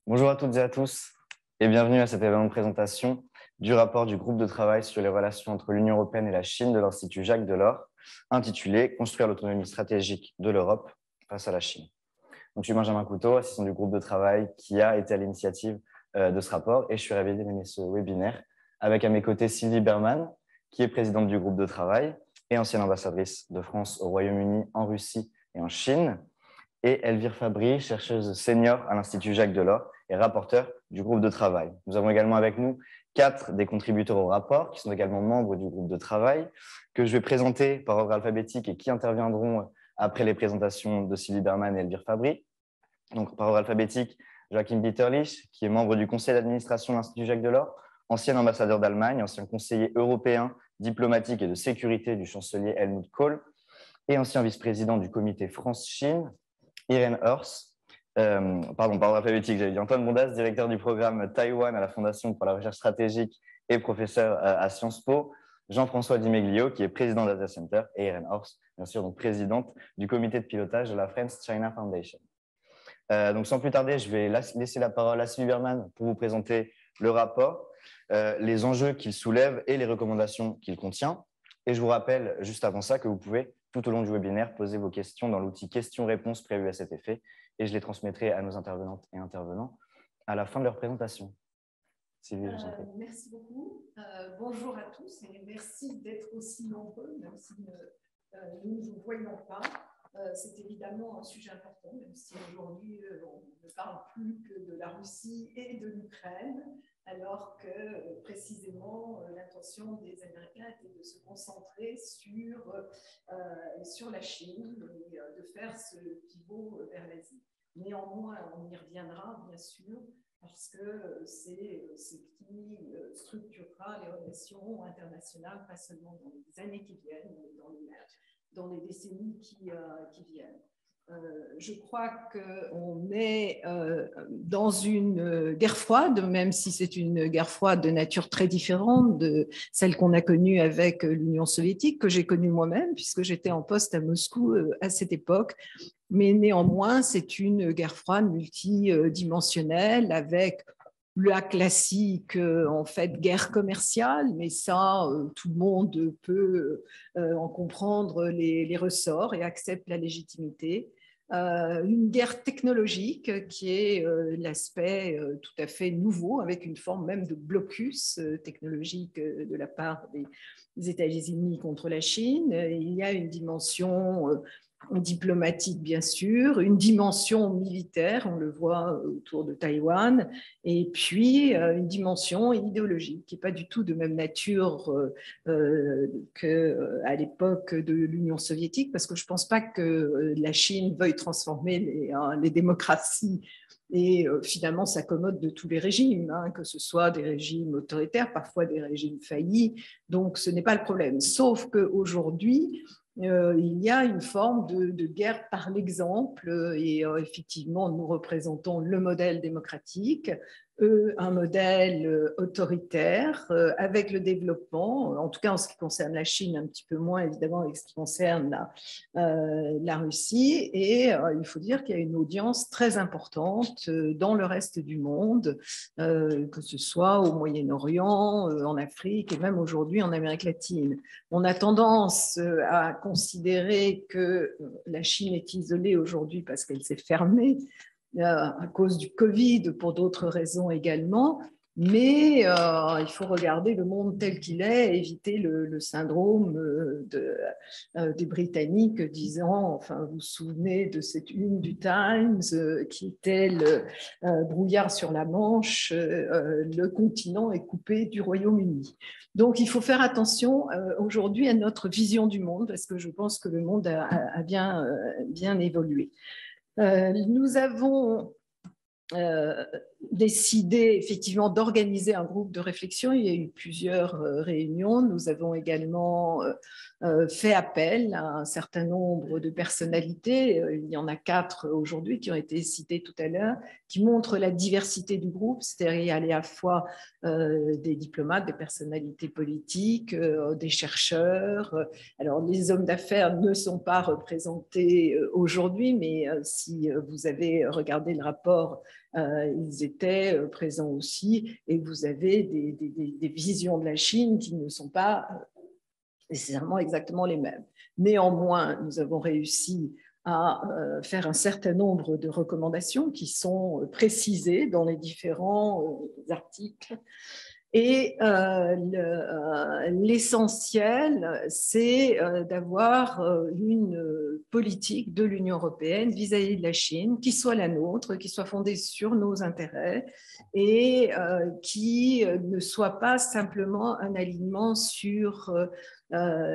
Bonjour à toutes et à tous et bienvenue à cet événement de présentation du rapport du groupe de travail sur les relations entre l'Union européenne et la Chine de l'Institut Jacques Delors, intitulé « Construire l'autonomie stratégique de l'Europe face à la Chine ». Donc, je suis Benjamin Couteau, assistant du groupe de travail qui a été à l'initiative de ce rapport et je suis ravi d'animer ce webinaire avec à mes côtés Sylvie Berman, qui est présidente du groupe de travail et ancienne ambassadrice de France au Royaume-Uni, en Russie et en Chine, et Elvire Fabry, chercheuse senior à l'Institut Jacques Delors et rapporteur du groupe de travail. Nous avons également avec nous 4 des contributeurs au rapport, qui sont également membres du groupe de travail, que je vais présenter par ordre alphabétique et qui interviendront après les présentations de Sylvie Berman et Elvire Fabry. Donc, par ordre alphabétique, Joachim Bitterlich, qui est membre du conseil d'administration de l'Institut Jacques Delors, ancien ambassadeur d'Allemagne, ancien conseiller européen, diplomatique et de sécurité du chancelier Helmut Kohl, et ancien vice-président du comité France-Chine, Irène Horst, par ordre alphabétique, j'avais dit Antoine Bondas, directeur du programme Taïwan à la Fondation pour la recherche stratégique et professeur à Sciences Po, Jean-François Di Meglio, qui est président d'Asia Center, et Irène Horst, bien sûr, donc présidente du comité de pilotage de la France China Foundation. Donc, sans plus tarder, je vais laisser la parole à Sylvie Berman pour vous présenter le rapport, les enjeux qu'il soulève et les recommandations qu'il contient. Et je vous rappelle, juste avant ça, que vous pouvez, tout au long du webinaire, poser vos questions dans l'outil questions-réponses prévu à cet effet et je les transmettrai à nos intervenantes et intervenants à la fin de leur présentation. Sylvie, je vous en prie. Merci beaucoup. Bonjour à tous et merci d'être aussi nombreux, même si nous ne vous voyons pas. C'est évidemment un sujet important, même si aujourd'hui on ne parle plus que de la Russie et de l'Ukraine, alors que précisément l'intention des Américains était de se concentrer sur la Chine et de faire ce pivot vers l'Asie. Néanmoins, on y reviendra bien sûr, parce que c'est ce qui structurera les relations internationales, pas seulement dans les années qui viennent, mais dans les décennies qui viennent. Je crois qu'on est dans une guerre froide, même si c'est une guerre froide de nature très différente de celle qu'on a connue avec l'Union soviétique, que j'ai connue moi-même, puisque j'étais en poste à Moscou à cette époque. Mais néanmoins, c'est une guerre froide multidimensionnelle avec la classique, en fait, guerre commerciale, mais ça, tout le monde peut en comprendre les ressorts et accepte la légitimité. Une guerre technologique qui est l'aspect tout à fait nouveau, avec une forme même de blocus technologique de la part des États-Unis contre la Chine. Il y a une dimension diplomatique, bien sûr, une dimension militaire, on le voit autour de Taïwan, et puis une dimension idéologique qui n'est pas du tout de même nature qu'à l'époque de l'Union soviétique, parce que je ne pense pas que la Chine veuille transformer les démocraties et finalement s'accommode de tous les régimes, que ce soit des régimes autoritaires, parfois des régimes faillis, donc ce n'est pas le problème. Sauf qu'aujourd'hui, il y a une forme de guerre par l'exemple et effectivement, nous représentons le modèle démocratique, un modèle autoritaire avec le développement, en tout cas en ce qui concerne la Chine, un petit peu moins évidemment avec ce qui concerne la Russie. Et il faut dire qu'il y a une audience très importante dans le reste du monde, que ce soit au Moyen-Orient, en Afrique et même aujourd'hui en Amérique latine. On a tendance à considérer que la Chine est isolée aujourd'hui parce qu'elle s'est fermée à cause du Covid, pour d'autres raisons également, mais il faut regarder le monde tel qu'il est, éviter le syndrome des Britanniques disant, enfin vous vous souvenez de cette une du Times qui était le brouillard sur la Manche, le continent est coupé du Royaume-Uni. Donc, il faut faire attention aujourd'hui à notre vision du monde, parce que je pense que le monde a bien évolué. Nous avons décidé effectivement d'organiser un groupe de réflexion. Il y a eu plusieurs réunions. Nous avons également fait appel à un certain nombre de personnalités. Il y en a 4 aujourd'hui qui ont été citées tout à l'heure, qui montrent la diversité du groupe. C'est-à-dire il y a à la fois des diplomates, des personnalités politiques, des chercheurs. Alors les hommes d'affaires ne sont pas représentés aujourd'hui, mais si vous avez regardé le rapport ils étaient présents aussi, et vous avez des visions de la Chine qui ne sont pas nécessairement exactement les mêmes. Néanmoins, nous avons réussi à faire un certain nombre de recommandations qui sont précisées dans les différents articles. Et l'essentiel, c'est d'avoir une politique de l'Union européenne vis-à-vis de la Chine qui soit la nôtre, qui soit fondée sur nos intérêts et qui ne soit pas simplement un alignement sur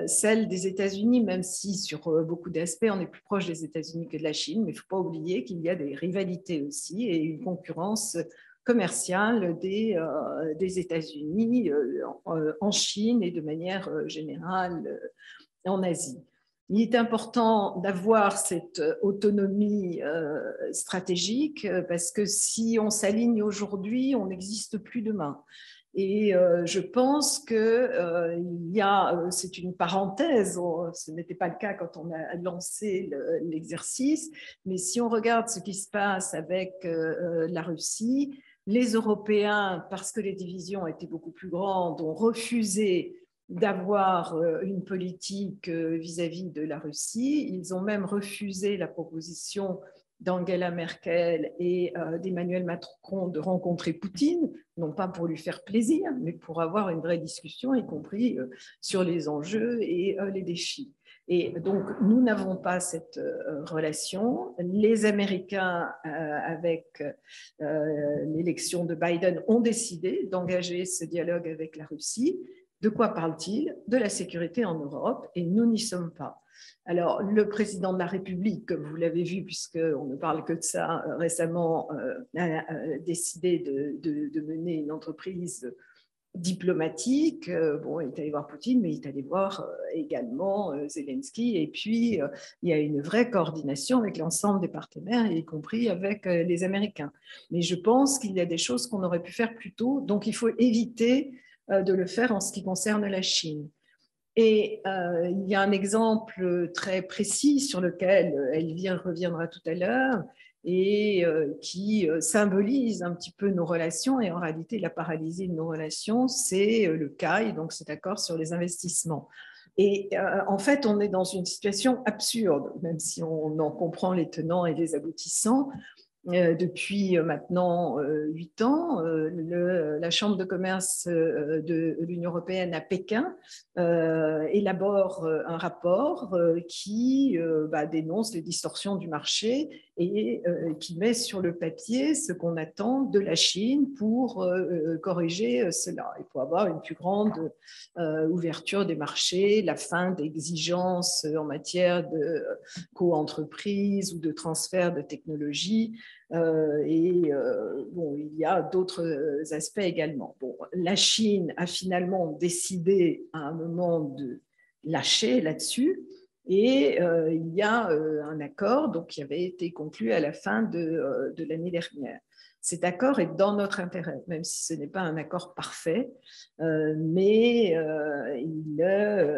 celle des États-Unis, même si sur beaucoup d'aspects, on est plus proche des États-Unis que de la Chine, mais il ne faut pas oublier qu'il y a des rivalités aussi et une concurrence commerciale des États-Unis en Chine et de manière générale en Asie. Il est important d'avoir cette autonomie stratégique parce que si on s'aligne aujourd'hui, on n'existe plus demain. Et je pense que c'est une parenthèse, ce n'était pas le cas quand on a lancé l'exercice, mais si on regarde ce qui se passe avec la Russie, les Européens, parce que les divisions étaient beaucoup plus grandes, ont refusé d'avoir une politique vis-à-vis de la Russie. Ils ont même refusé la proposition d'Angela Merkel et d'Emmanuel Macron de rencontrer Poutine, non pas pour lui faire plaisir, mais pour avoir une vraie discussion, y compris sur les enjeux et les défis. Et donc, nous n'avons pas cette relation. Les Américains, avec l'élection de Biden, ont décidé d'engager ce dialogue avec la Russie. De quoi parle-t-il? De la sécurité en Europe, et nous n'y sommes pas. Alors, le président de la République, comme vous l'avez vu, puisqu'on ne parle que de ça récemment, a décidé de mener une entreprise diplomatique. Bon, il est allé voir Poutine, mais il est allé voir également Zelensky. Et puis, il y a une vraie coordination avec l'ensemble des partenaires, y compris avec les Américains. Mais je pense qu'il y a des choses qu'on aurait pu faire plus tôt, donc il faut éviter de le faire en ce qui concerne la Chine. Et il y a un exemple très précis sur lequel Elvire reviendra tout à l'heure et qui symbolise un petit peu nos relations. Et en réalité, la paralysie de nos relations, c'est le CAI, donc cet accord sur les investissements. Et en fait, on est dans une situation absurde, même si on en comprend les tenants et les aboutissants. Depuis maintenant 8 ans, la Chambre de commerce de l'Union européenne à Pékin élabore un rapport qui dénonce les distorsions du marché et qui met sur le papier ce qu'on attend de la Chine pour corriger cela. Il faut avoir une plus grande ouverture des marchés, la fin d'exigences en matière de co-entreprise ou de transfert de technologie. Bon, il y a d'autres aspects également. Bon, la Chine a finalement décidé à un moment de lâcher là-dessus et il y a un accord donc, qui avait été conclu à la fin de l'année dernière. Cet accord est dans notre intérêt, même si ce n'est pas un accord parfait, mais il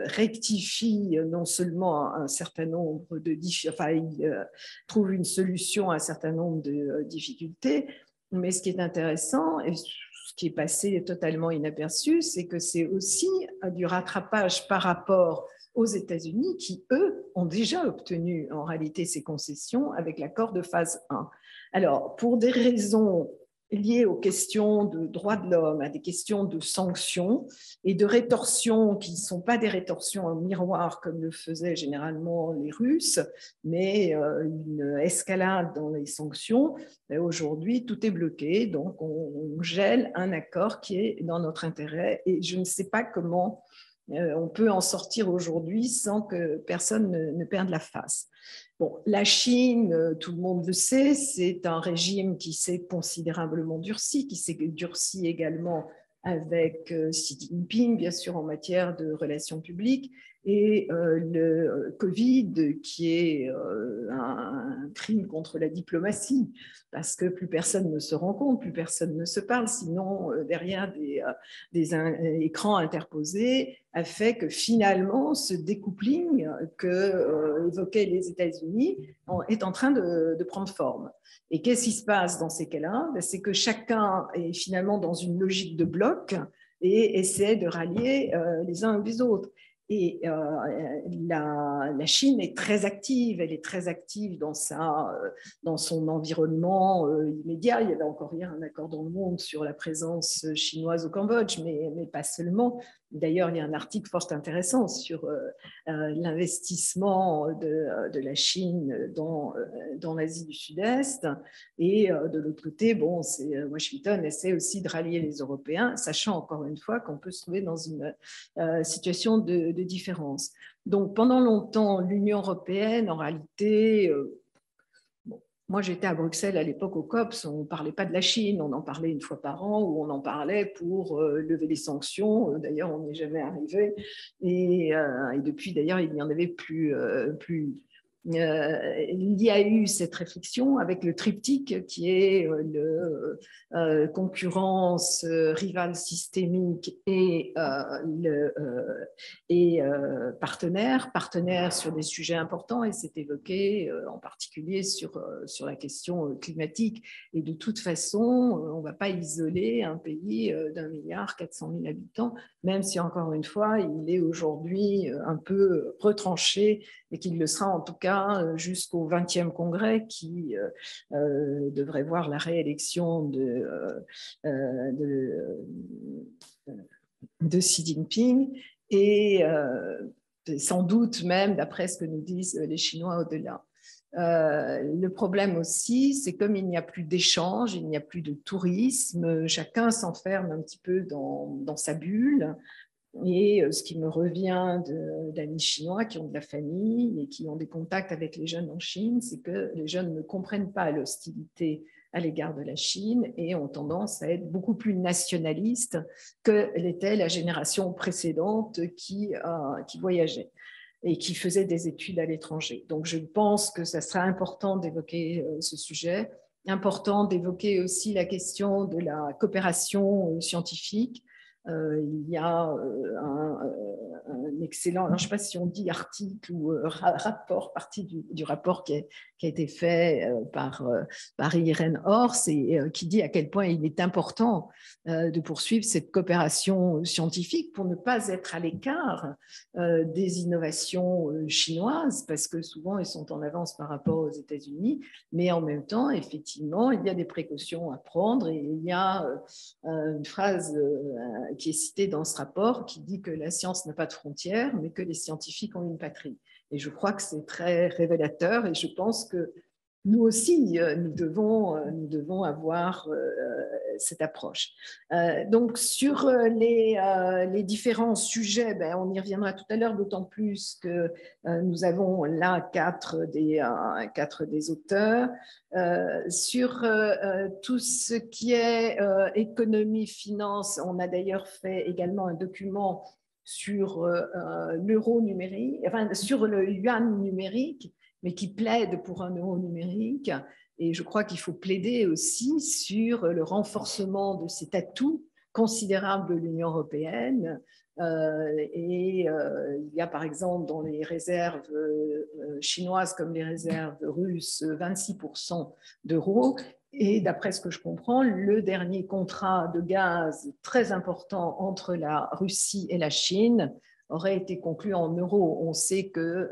rectifie non seulement un certain nombre de il trouve une solution à un certain nombre de difficultés, mais ce qui est intéressant et ce qui est passé totalement inaperçu, c'est que c'est aussi du rattrapage par rapport aux États-Unis qui, eux, ont déjà obtenu en réalité ces concessions avec l'accord de phase 1. Alors, pour des raisons liées aux questions de droits de l'homme, à des questions de sanctions et de rétorsions qui ne sont pas des rétorsions en miroir comme le faisaient généralement les Russes, mais une escalade dans les sanctions, aujourd'hui tout est bloqué, donc on gèle un accord qui est dans notre intérêt et je ne sais pas comment on peut en sortir aujourd'hui sans que personne ne perde la face. Bon, la Chine, tout le monde le sait, c'est un régime qui s'est considérablement durci, qui s'est durci également avec Xi Jinping, bien sûr, en matière de relations publiques. et le Covid, qui est un crime contre la diplomatie, parce que plus personne ne se rencontre, plus personne ne se parle, sinon derrière des écrans interposés, a fait que finalement, ce découpling que évoquaient les États-Unis est en train de prendre forme. Et qu'est-ce qui se passe dans ces cas-là? C'est que chacun est finalement dans une logique de bloc et essaie de rallier les uns ou les autres. Et la Chine est très active, elle est très active dans son environnement immédiat. Il y avait encore hier un accord dans le monde sur la présence chinoise au Cambodge, mais pas seulement. D'ailleurs, il y a un article fort intéressant sur l'investissement de la Chine dans l'Asie du Sud-Est. Et de l'autre côté, bon, Washington essaie aussi de rallier les Européens, sachant encore une fois qu'on peut se trouver dans une situation de différence. Donc, pendant longtemps, l'Union européenne, en réalité, moi, j'étais à Bruxelles à l'époque au COPS, on ne parlait pas de la Chine, on en parlait une fois par an ou on en parlait pour lever les sanctions. D'ailleurs, on n'y est jamais arrivé. Et depuis, d'ailleurs, il n'y en avait plus. Il y a eu cette réflexion avec le triptyque qui est concurrence, rival systémique et partenaire sur des sujets importants, et c'est évoqué en particulier sur la question climatique. Et de toute façon, on ne va pas isoler un pays d'1,4 milliard habitants, même si encore une fois, il est aujourd'hui un peu retranché et qu'il le sera en tout cas jusqu'au 20e congrès qui devrait voir la réélection de Xi Jinping et sans doute même, d'après ce que nous disent les Chinois, au-delà. Le problème aussi, c'est comme il n'y a plus d'échange, il n'y a plus de tourisme, chacun s'enferme un petit peu dans sa bulle. Et ce qui me revient d'amis chinois qui ont de la famille et qui ont des contacts avec les jeunes en Chine, c'est que les jeunes ne comprennent pas l'hostilité à l'égard de la Chine et ont tendance à être beaucoup plus nationalistes que l'était la génération précédente qui voyageait et qui faisait des études à l'étranger. Donc je pense que ça sera important d'évoquer ce sujet, important d'évoquer aussi la question de la coopération scientifique. Il y a un excellent, alors je ne sais pas si on dit article ou rapport, partie du rapport qui a été fait par Irène Hors et qui dit à quel point il est important de poursuivre cette coopération scientifique pour ne pas être à l'écart des innovations chinoises, parce que souvent elles sont en avance par rapport aux États-Unis, mais en même temps, effectivement, il y a des précautions à prendre et il y a une phrase qui est citée dans ce rapport qui dit que la science n'a pas de frontières, mais que les scientifiques ont une patrie. Et je crois que c'est très révélateur et je pense que nous aussi, nous devons avoir cette approche. Donc, sur les différents sujets, on y reviendra tout à l'heure, d'autant plus que nous avons là quatre des auteurs. Sur tout ce qui est économie, finance, on a d'ailleurs fait également un document sur l'euro numérique, enfin sur le yuan numérique, mais qui plaide pour un euro numérique. Et je crois qu'il faut plaider aussi sur le renforcement de cet atout considérable de l'Union européenne. Il y a par exemple dans les réserves chinoises comme les réserves russes 26% d'euros. Et d'après ce que je comprends, le dernier contrat de gaz très important entre la Russie et la Chine aurait été conclu en euros. On sait que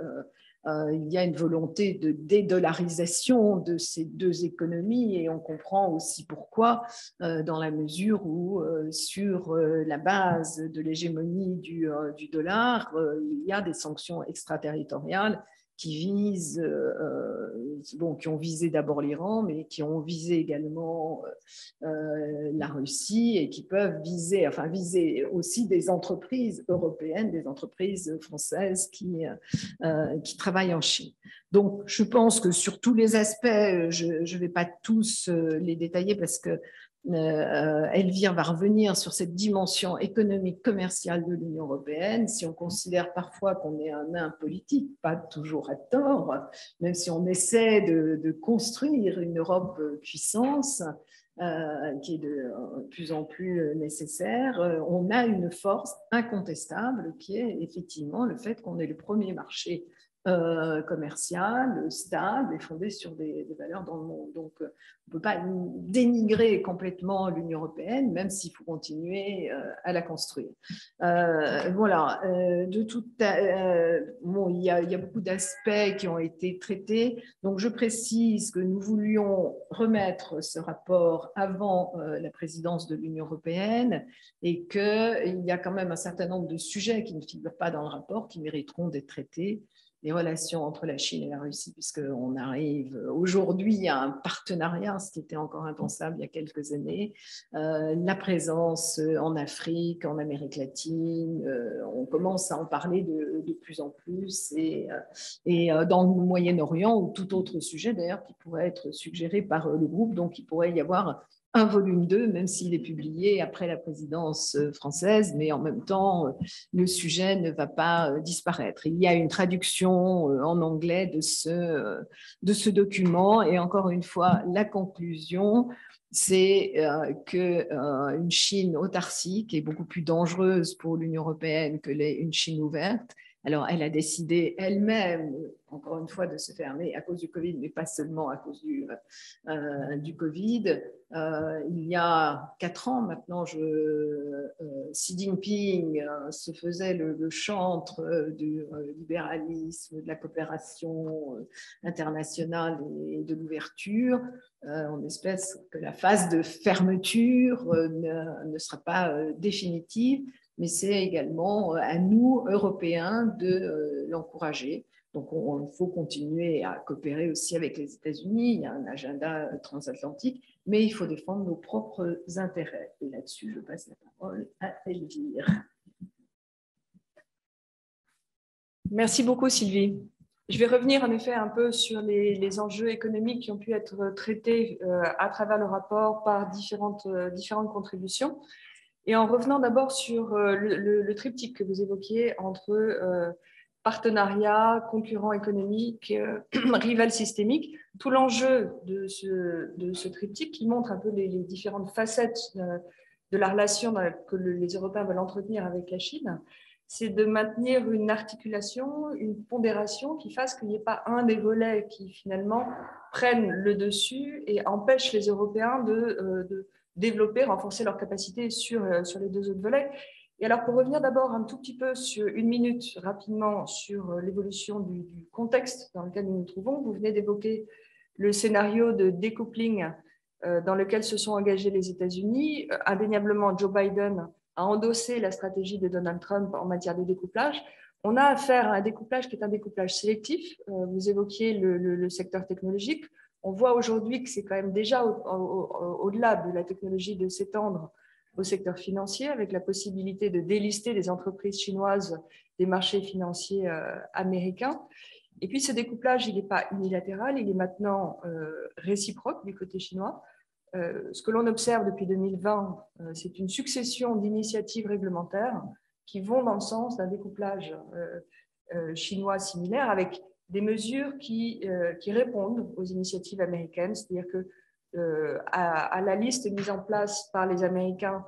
il y a une volonté de dédollarisation de ces deux économies et on comprend aussi pourquoi, dans la mesure où sur la base de l'hégémonie du dollar, il y a des sanctions extraterritoriales qui visent, qui ont visé d'abord l'Iran, mais qui ont visé également la Russie et qui peuvent viser aussi des entreprises européennes, des entreprises françaises qui travaillent en Chine. Donc, je pense que sur tous les aspects, je ne vais pas tous les détailler parce que Elvire va revenir sur cette dimension économique commerciale de l'Union européenne. Si on considère parfois qu'on est un nain politique, pas toujours à tort, même si on essaie de construire une Europe puissance, qui est de plus en plus nécessaire, on a une force incontestable qui est effectivement le fait qu'on est le premier marché commercial, stable et fondé sur des valeurs dans le monde. Donc, on ne peut pas dénigrer complètement l'Union européenne, même s'il faut continuer à la construire. Voilà. Bon, il y a beaucoup d'aspects qui ont été traités. Donc, je précise que nous voulions remettre ce rapport avant la présidence de l'Union européenne et qu'il y a quand même un certain nombre de sujets qui ne figurent pas dans le rapport qui mériteront d'être traités. Les relations entre la Chine et la Russie, puisqu'on arrive aujourd'hui à un partenariat, ce qui était encore impensable il y a quelques années, la présence en Afrique, en Amérique latine, on commence à en parler de plus en plus, et dans le Moyen-Orient, ou tout autre sujet d'ailleurs qui pourrait être suggéré par le groupe, donc il pourrait y avoir un volume 2, même s'il est publié après la présidence française, mais en même temps, le sujet ne va pas disparaître. Il y a une traduction en anglais de ce document, et encore une fois, la conclusion, c'est qu'une Chine autarcique est beaucoup plus dangereuse pour l'Union européenne que une Chine ouverte. Alors, elle a décidé elle-même, encore une fois, de se fermer à cause du Covid, mais pas seulement à cause du Covid. Il y a 4 ans maintenant, Xi Jinping se faisait le chantre du libéralisme, de la coopération internationale et de l'ouverture. On espère que la phase de fermeture ne sera pas définitive, mais c'est également à nous, Européens, de l'encourager. Donc, il faut continuer à coopérer aussi avec les États-Unis. Il y a un agenda transatlantique, mais il faut défendre nos propres intérêts. Et là-dessus, je passe la parole à Elvire. Merci beaucoup, Sylvie. Je vais revenir en effet un peu sur les enjeux économiques qui ont pu être traités à travers le rapport par différentes contributions. Et en revenant d'abord sur le triptyque que vous évoquiez entre partenariat, concurrent économique, rival systémique, tout l'enjeu de ce triptyque qui montre un peu les différentes facettes de la relation que les Européens veulent entretenir avec la Chine, c'est de maintenir une articulation, une pondération qui fasse qu'il n'y ait pas un des volets qui finalement prennent le dessus et empêchent les Européens de développer, renforcer leurs capacités sur les 2 autres volets. Et alors, pour revenir d'abord un tout petit peu sur 1 minute rapidement sur l'évolution du contexte dans lequel nous nous trouvons, vous venez d'évoquer le scénario de découpling dans lequel se sont engagés les États-Unis. Indéniablement, Joe Biden a endossé la stratégie de Donald Trump en matière de découplage. On a affaire à un découplage qui est un découplage sélectif. Vous évoquiez le secteur technologique. On voit aujourd'hui que c'est quand même déjà au-delà de la technologie de s'étendre au secteur financier, avec la possibilité de délister les entreprises chinoises des marchés financiers américains. Et puis ce découplage, il n'est pas unilatéral, il est maintenant réciproque du côté chinois. Ce que l'on observe depuis 2020, c'est une succession d'initiatives réglementaires qui vont dans le sens d'un découplage chinois similaire, avec des mesures qui répondent aux initiatives américaines, c'est-à-dire que à la liste mise en place par les Américains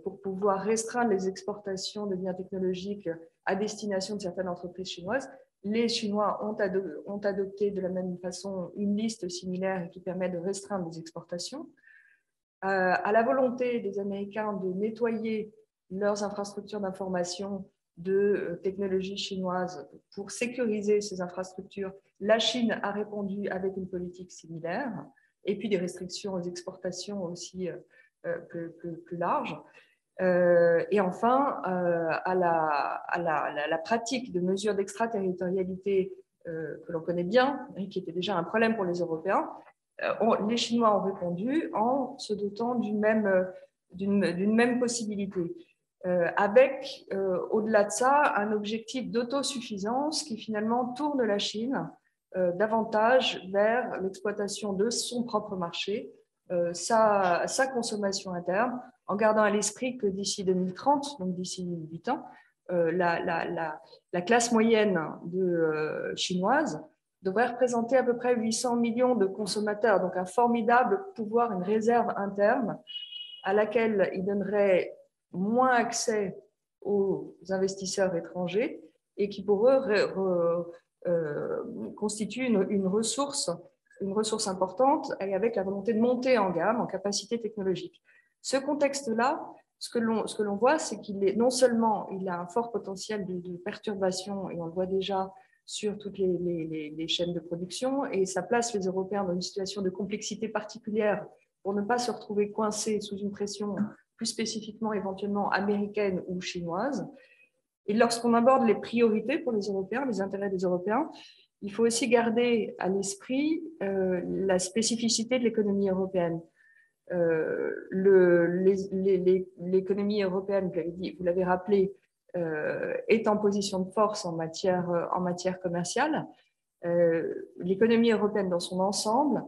pour pouvoir restreindre les exportations de biens technologiques à destination de certaines entreprises chinoises, les Chinois ont adopté de la même façon une liste similaire qui permet de restreindre les exportations. À la volonté des Américains de nettoyer leurs infrastructures d'information de technologies chinoises pour sécuriser ces infrastructures, la Chine a répondu avec une politique similaire, et puis des restrictions aux exportations aussi plus larges. Et enfin, à la pratique de mesures d'extraterritorialité que l'on connaît bien, et qui était déjà un problème pour les Européens, les Chinois ont répondu en se dotant d'une même possibilité. Avec, au-delà de ça, un objectif d'autosuffisance qui finalement tourne la Chine davantage vers l'exploitation de son propre marché sa consommation interne, en gardant à l'esprit que d'ici 2030, donc d'ici 8 ans, la classe moyenne chinoise devrait représenter à peu près 800 millions de consommateurs, donc un formidable pouvoir, une réserve interne à laquelle il donnerait moins accès aux investisseurs étrangers et qui pour eux constitue une ressource importante et avec la volonté de monter en gamme en capacité technologique. Ce contexte-là, ce que l'on voit, c'est non seulement il a un fort potentiel de perturbation, et on le voit déjà sur toutes les chaînes de production, et ça place les Européens dans une situation de complexité particulière pour ne pas se retrouver coincés sous une pression plus spécifiquement éventuellement américaine ou chinoise. Et lorsqu'on aborde les priorités pour les Européens, les intérêts des Européens, il faut aussi garder à l'esprit la spécificité de l'économie européenne. L'économie européenne, vous l'avez rappelé, est en position de force en matière commerciale. L'économie européenne dans son ensemble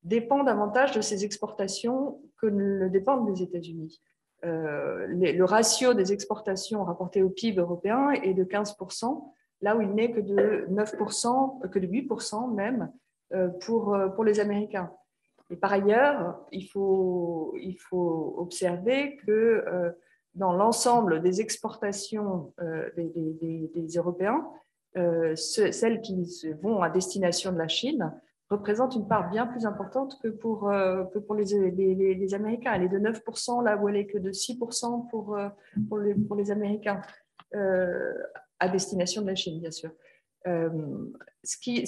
dépend davantage de ses exportations que ne dépendent les États-Unis. Le ratio des exportations rapportées au PIB européen est de 15%, là où il n'est que de 9%, que de 8% même pour les Américains. Et par ailleurs, il faut observer que dans l'ensemble des exportations des Européens, celles qui vont à destination de la Chine représentent une part bien plus importante que pour les Américains. Elle est de 9%, là où elle est que de 6% pour les Américains, à destination de la Chine, bien sûr. Ce qui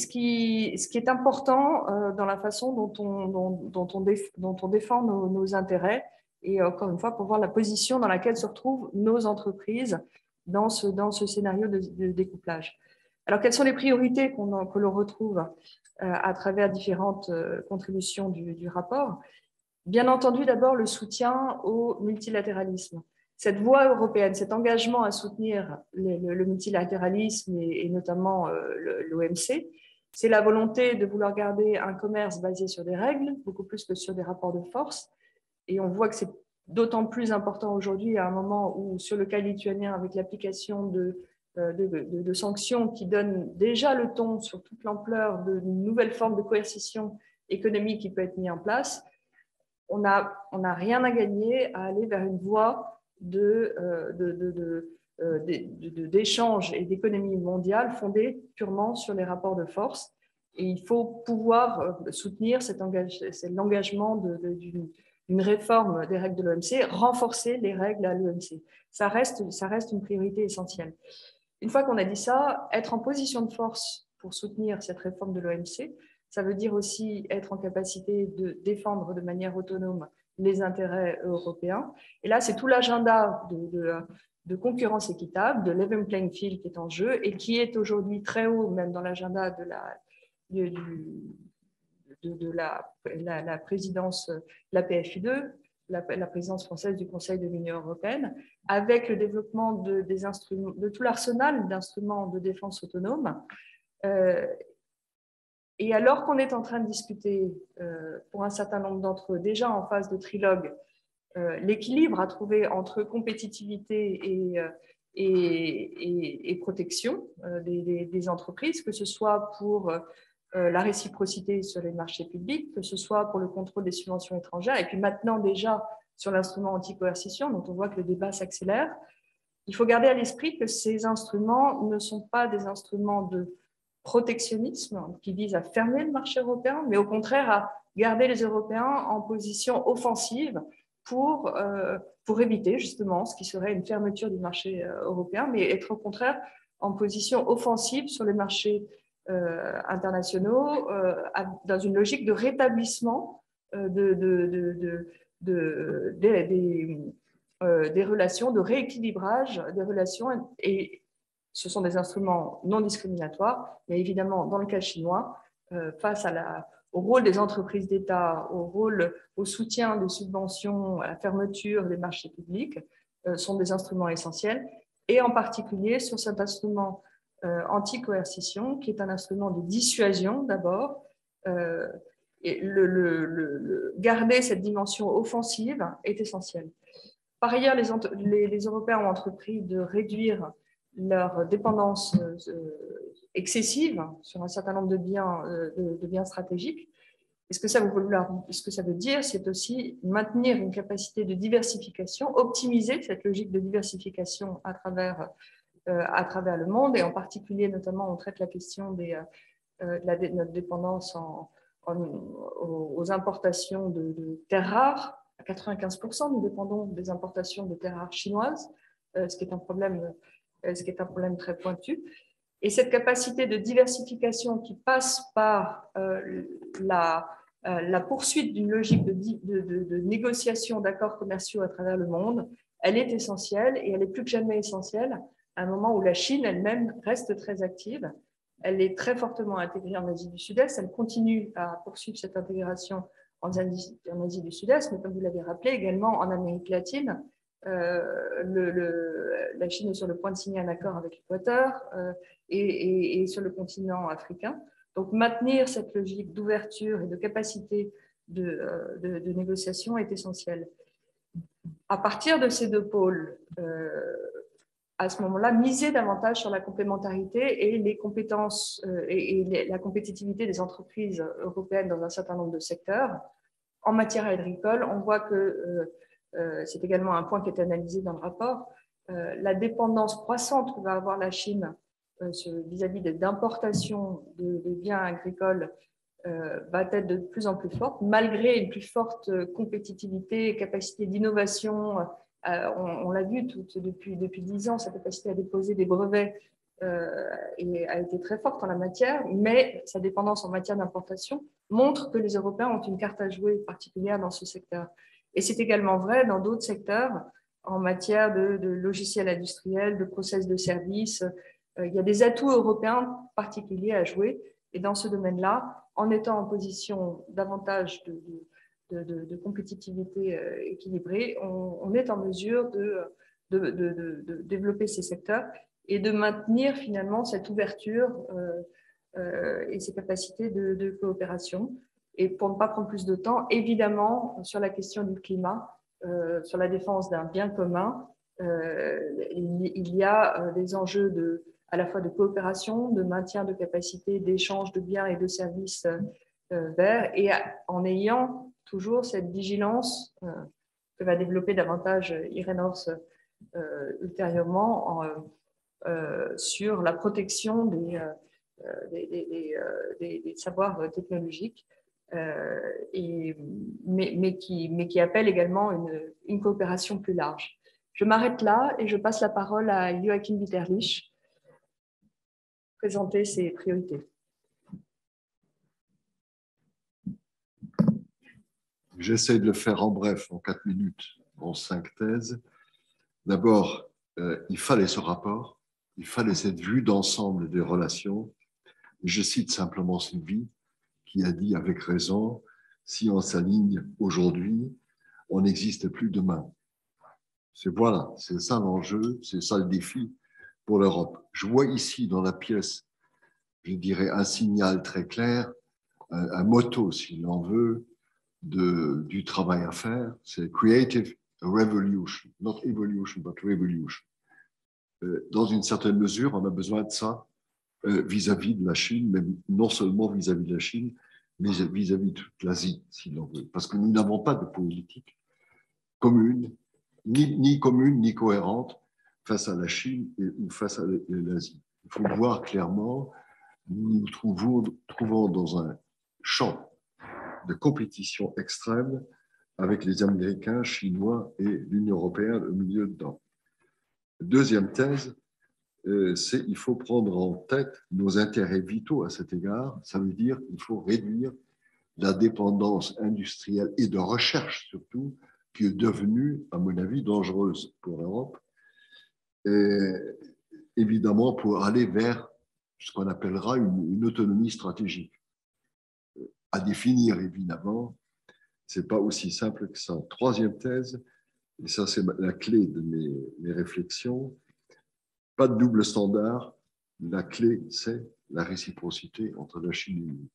est important dans la façon dont on défend nos intérêts, et encore une fois, pour voir la position dans laquelle se retrouvent nos entreprises dans ce scénario de découplage. Alors, quelles sont les priorités que l'on retrouve à travers différentes contributions du rapport? Bien entendu, d'abord, le soutien au multilatéralisme. Cette voie européenne, cet engagement à soutenir le multilatéralisme et notamment l'OMC, c'est la volonté de vouloir garder un commerce basé sur des règles, beaucoup plus que sur des rapports de force. Et on voit que c'est d'autant plus important aujourd'hui, à un moment où, sur le cas lituanien, avec l'application de sanctions qui donnent déjà le ton sur toute l'ampleur de nouvelles formes de coercition économique qui peut être mise en place, on n'a rien à gagner à aller vers une voie d'échange et d'économie mondiale fondée purement sur les rapports de force. Et il faut pouvoir soutenir l'engagement d'une réforme des règles de l'OMC, renforcer les règles à l'OMC. Ça reste une priorité essentielle. Une fois qu'on a dit ça, être en position de force pour soutenir cette réforme de l'OMC, ça veut dire aussi être en capacité de défendre de manière autonome les intérêts européens. Et là, c'est tout l'agenda de concurrence équitable, de level playing field qui est en jeu et qui est aujourd'hui très haut, même dans l'agenda de la présidence, la PFI2, la présidence française du Conseil de l'Union européenne, avec le développement de tout l'arsenal d'instruments de défense autonome. Et alors qu'on est en train de discuter, pour un certain nombre d'entre eux, déjà en phase de trilogue, l'équilibre à trouver entre compétitivité et protection des entreprises, que ce soit pour la réciprocité sur les marchés publics, que ce soit pour le contrôle des subventions étrangères, et puis maintenant déjà sur l'instrument anti-coercition, dont on voit que le débat s'accélère. Il faut garder à l'esprit que ces instruments ne sont pas des instruments de protectionnisme qui vise à fermer le marché européen, mais au contraire à garder les Européens en position offensive pour éviter justement ce qui serait une fermeture du marché européen, mais être au contraire en position offensive sur les marchés internationaux dans une logique de rétablissement des relations, de rééquilibrage des relations. Et ce sont des instruments non discriminatoires, mais évidemment, dans le cas chinois, face au rôle des entreprises d'État, au soutien des subventions, à la fermeture des marchés publics, sont des instruments essentiels, et en particulier sur cet instrument anti-coercition, qui est un instrument de dissuasion d'abord, Et garder cette dimension offensive est essentiel. Par ailleurs, les Européens ont entrepris de réduire leur dépendance excessive sur un certain nombre de biens stratégiques. Et ce que ça veut dire, c'est aussi maintenir une capacité de diversification, optimiser cette logique de diversification à travers le monde, et en particulier, notamment, on traite la question de notre dépendance aux importations de terres rares. À 95%, nous dépendons des importations de terres rares chinoises, ce qui est un problème très pointu. Et cette capacité de diversification qui passe par la poursuite d'une logique de négociation d'accords commerciaux à travers le monde, elle est essentielle, et elle est plus que jamais essentielle à un moment où la Chine elle-même reste très active. Elle est très fortement intégrée en Asie du Sud-Est. Elle continue à poursuivre cette intégration en Asie du Sud-Est, mais comme vous l'avez rappelé, également en Amérique latine. La Chine est sur le point de signer un accord avec l'Équateur et sur le continent africain. Donc, maintenir cette logique d'ouverture et de capacité de négociation est essentiel. À partir de ces deux pôles, à ce moment-là, miser davantage sur la complémentarité et les compétences et la compétitivité des entreprises européennes dans un certain nombre de secteurs. En matière agricole, on voit que c'est également un point qui est analysé dans le rapport, la dépendance croissante que va avoir la Chine vis-à-vis d'importation de biens agricoles va être de plus en plus forte, malgré une plus forte compétitivité, capacité d'innovation. On l'a vu depuis 10 ans, sa capacité à déposer des brevets a été très forte en la matière, mais sa dépendance en matière d'importation montre que les Européens ont une carte à jouer particulière dans ce secteur. Et c'est également vrai dans d'autres secteurs, en matière de logiciels industriels, de process de services. Il y a des atouts européens particuliers à jouer. Et dans ce domaine-là, en étant en position davantage de compétitivité équilibrée, on est en mesure de développer ces secteurs et de maintenir finalement cette ouverture et ces capacités de coopération. Et pour ne pas prendre plus de temps, évidemment, sur la question du climat, sur la défense d'un bien commun, il y a des enjeux à la fois de coopération, de maintien de capacité, d'échange de biens et de services verts, et en ayant toujours cette vigilance que va développer davantage Irène Hors ultérieurement sur la protection des savoirs technologiques, mais qui appelle également une coopération plus large. Je m'arrête là et je passe la parole à Joachim Bitterlich pour présenter ses priorités. J'essaie de le faire en bref, en 4 minutes, en 5 thèses. D'abord, il fallait ce rapport, il fallait cette vue d'ensemble des relations. Je cite simplement Sylvie, qui a dit avec raison, si on s'aligne aujourd'hui, on n'existe plus demain. Voilà, c'est ça l'enjeu, c'est ça le défi pour l'Europe. Je vois ici dans la pièce, je dirais, un signal très clair, un motto, s'il en veut, du travail à faire, c'est Creative Revolution, not evolution, but revolution. Dans une certaine mesure, on a besoin de ça vis-à-vis de la Chine, mais non seulement vis-à-vis de la Chine, mais vis-à-vis de toute l'Asie, s'il en veut. Parce que nous n'avons pas de politique commune, ni commune, ni cohérente face à la Chine ou face à l'Asie. Il faut voir clairement, nous nous trouvons dans un champ de compétition extrême avec les Américains, Chinois et l'Union européenne au milieu dedans. Deuxième thèse, c'est qu'il faut prendre en tête nos intérêts vitaux à cet égard. Ça veut dire qu'il faut réduire la dépendance industrielle et de recherche surtout, qui est devenue, à mon avis, dangereuse pour l'Europe. Évidemment, pour aller vers ce qu'on appellera une autonomie stratégique. À définir, évidemment, ce n'est pas aussi simple que ça. Troisième thèse, et ça c'est la clé de mes réflexions, pas de double standard, la clé c'est la réciprocité entre la Chine et nous.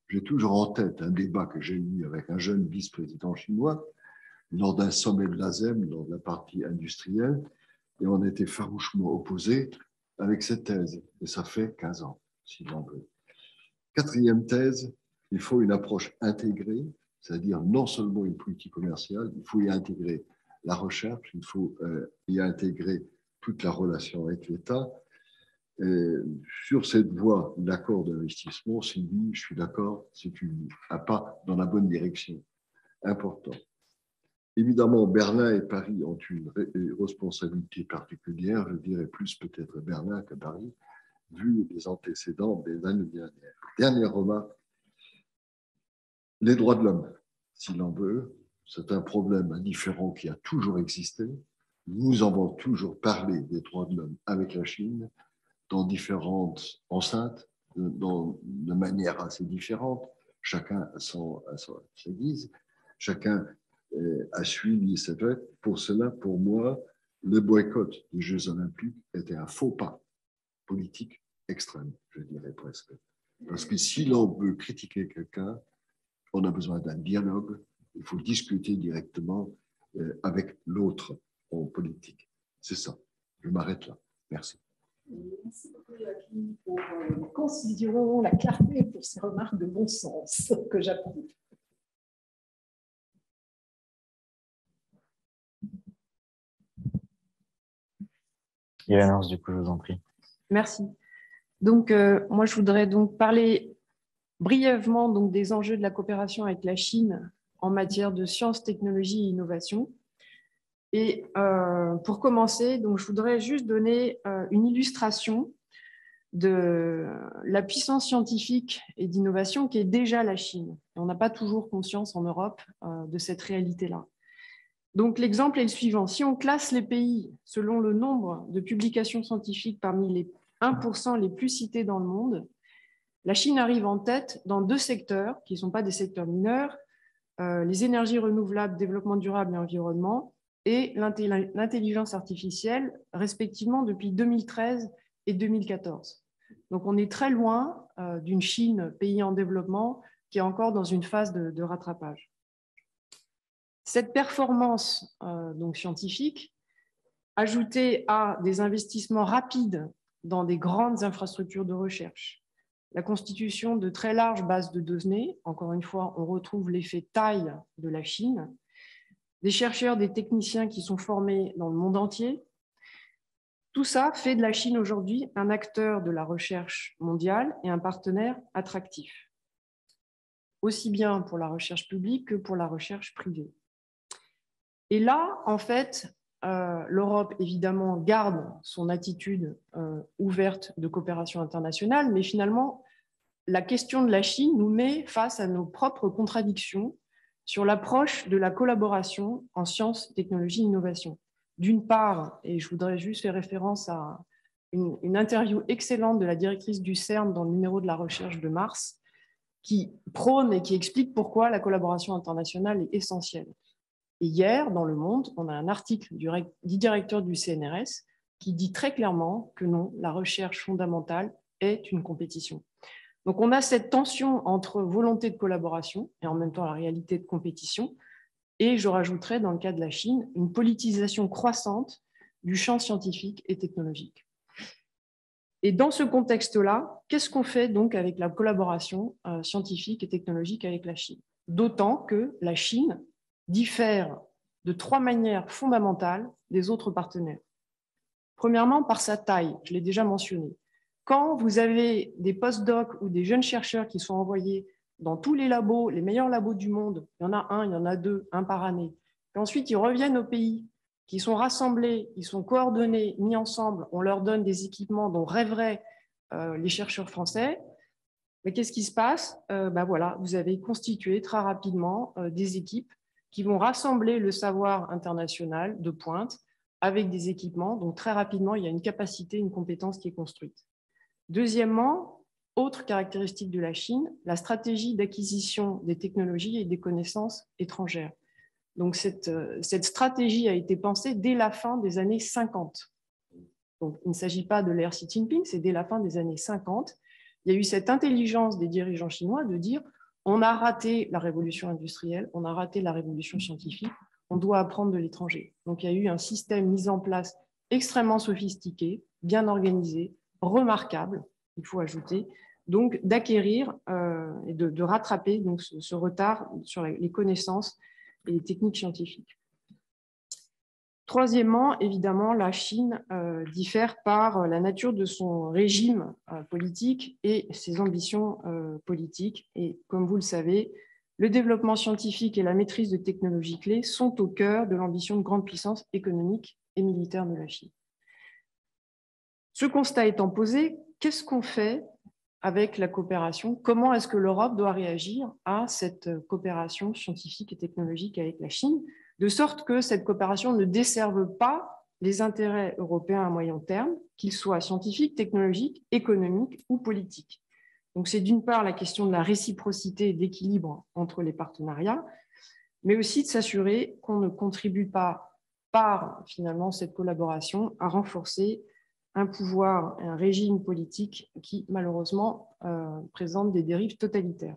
J'ai toujours en tête un débat que j'ai eu avec un jeune vice-président chinois lors d'un sommet de l'ASEM, lors de la partie industrielle, et on était farouchement opposés avec cette thèse. Et ça fait 15 ans, si l'on veut. Quatrième thèse, il faut une approche intégrée, c'est-à-dire non seulement une politique commerciale, il faut y intégrer la recherche, il faut y intégrer toute la relation avec l'État. Sur cette voie d'accord d'investissement, Sylvie, je suis d'accord, c'est un pas dans la bonne direction, important. Évidemment, Berlin et Paris ont une responsabilité particulière, je dirais plus peut-être Berlin que Paris, vu les antécédents des années dernières. Dernière remarque, les droits de l'homme, si l'on veut, c'est un problème indifférent qui a toujours existé. Nous avons toujours parlé des droits de l'homme avec la Chine dans différentes enceintes, de manière assez différente, chacun à sa guise, chacun a suivi cette règle. Pour cela, pour moi, le boycott des Jeux Olympiques était un faux pas politique extrême, je dirais presque. Parce que si l'on veut critiquer quelqu'un, on a besoin d'un dialogue, il faut discuter directement avec l'autre en politique. C'est ça. Je m'arrête là. Merci. Merci beaucoup, Joachim, pour la concision, la clarté, pour ces remarques de bon sens que j'approuve. Hélène, du coup, je vous en prie. Merci. Donc, moi, je voudrais donc parler brièvement donc, des enjeux de la coopération avec la Chine en matière de sciences, technologies et innovation. Et pour commencer, donc, je voudrais juste donner une illustration de la puissance scientifique et d'innovation qui est déjà la Chine. On n'a pas toujours conscience en Europe de cette réalité-là. Donc, l'exemple est le suivant. Si on classe les pays selon le nombre de publications scientifiques parmi les 1% les plus cités dans le monde, la Chine arrive en tête dans 2 secteurs qui ne sont pas des secteurs mineurs, les énergies renouvelables, développement durable et environnement, et l'intelligence artificielle, respectivement depuis 2013 et 2014. Donc, on est très loin d'une Chine, pays en développement, qui est encore dans une phase de rattrapage. Cette performance donc scientifique, ajoutée à des investissements rapides dans des grandes infrastructures de recherche, la constitution de très larges bases de données, encore une fois, on retrouve l'effet taille de la Chine, des chercheurs, des techniciens qui sont formés dans le monde entier. Tout ça fait de la Chine aujourd'hui un acteur de la recherche mondiale et un partenaire attractif, aussi bien pour la recherche publique que pour la recherche privée. Et là, en fait, l'Europe, évidemment, garde son attitude ouverte de coopération internationale, mais finalement, la question de la Chine nous met face à nos propres contradictions sur l'approche de la collaboration en sciences, technologies et innovation. D'une part, et je voudrais juste faire référence à une interview excellente de la directrice du CERN dans le numéro de la recherche de mars, qui prône et qui explique pourquoi la collaboration internationale est essentielle. Et hier, dans Le Monde, on a un article du directeur du CNRS qui dit très clairement que non, la recherche fondamentale est une compétition. Donc, on a cette tension entre volonté de collaboration et en même temps la réalité de compétition. Et je rajouterais, dans le cas de la Chine, une politisation croissante du champ scientifique et technologique. Et dans ce contexte-là, qu'est-ce qu'on fait donc avec la collaboration scientifique et technologique avec la Chine? D'autant que la Chine diffère de 3 manières fondamentales des autres partenaires. Premièrement, par sa taille, je l'ai déjà mentionné. Quand vous avez des post-docs ou des jeunes chercheurs qui sont envoyés dans tous les labos, les meilleurs labos du monde, il y en a un, il y en a 2, un par année, et ensuite ils reviennent au pays, qui sont rassemblés, ils sont coordonnés, mis ensemble, on leur donne des équipements dont rêveraient les chercheurs français. Mais qu'est-ce qui se passe? Voilà, vous avez constitué très rapidement des équipes qui vont rassembler le savoir international de pointe avec des équipements. Donc, très rapidement, il y a une capacité, une compétence qui est construite. Deuxièmement, autre caractéristique de la Chine, la stratégie d'acquisition des technologies et des connaissances étrangères. Donc, cette stratégie a été pensée dès la fin des années 50. Donc, il ne s'agit pas de l'ère Xi Jinping, c'est dès la fin des années 50. Il y a eu cette intelligence des dirigeants chinois de dire On a raté la révolution industrielle, on a raté la révolution scientifique, on doit apprendre de l'étranger. Donc, il y a eu un système mis en place extrêmement sophistiqué, bien organisé, remarquable, il faut ajouter, donc d'acquérir et de rattraper donc, ce retard sur les connaissances et les techniques scientifiques. Troisièmement, évidemment, la Chine diffère par la nature de son régime politique et ses ambitions politiques. Et comme vous le savez, le développement scientifique et la maîtrise de technologies clés sont au cœur de l'ambition de grande puissance économique et militaire de la Chine. Ce constat étant posé, qu'est-ce qu'on fait avec la coopération? Comment est-ce que l'Europe doit réagir à cette coopération scientifique et technologique avec la Chine, de sorte que cette coopération ne desserve pas les intérêts européens à moyen terme, qu'ils soient scientifiques, technologiques, économiques ou politiques? Donc, c'est d'une part la question de la réciprocité et d'équilibre entre les partenariats, mais aussi de s'assurer qu'on ne contribue pas par finalement cette collaboration à renforcer un pouvoir et un régime politique qui malheureusement présente des dérives totalitaires.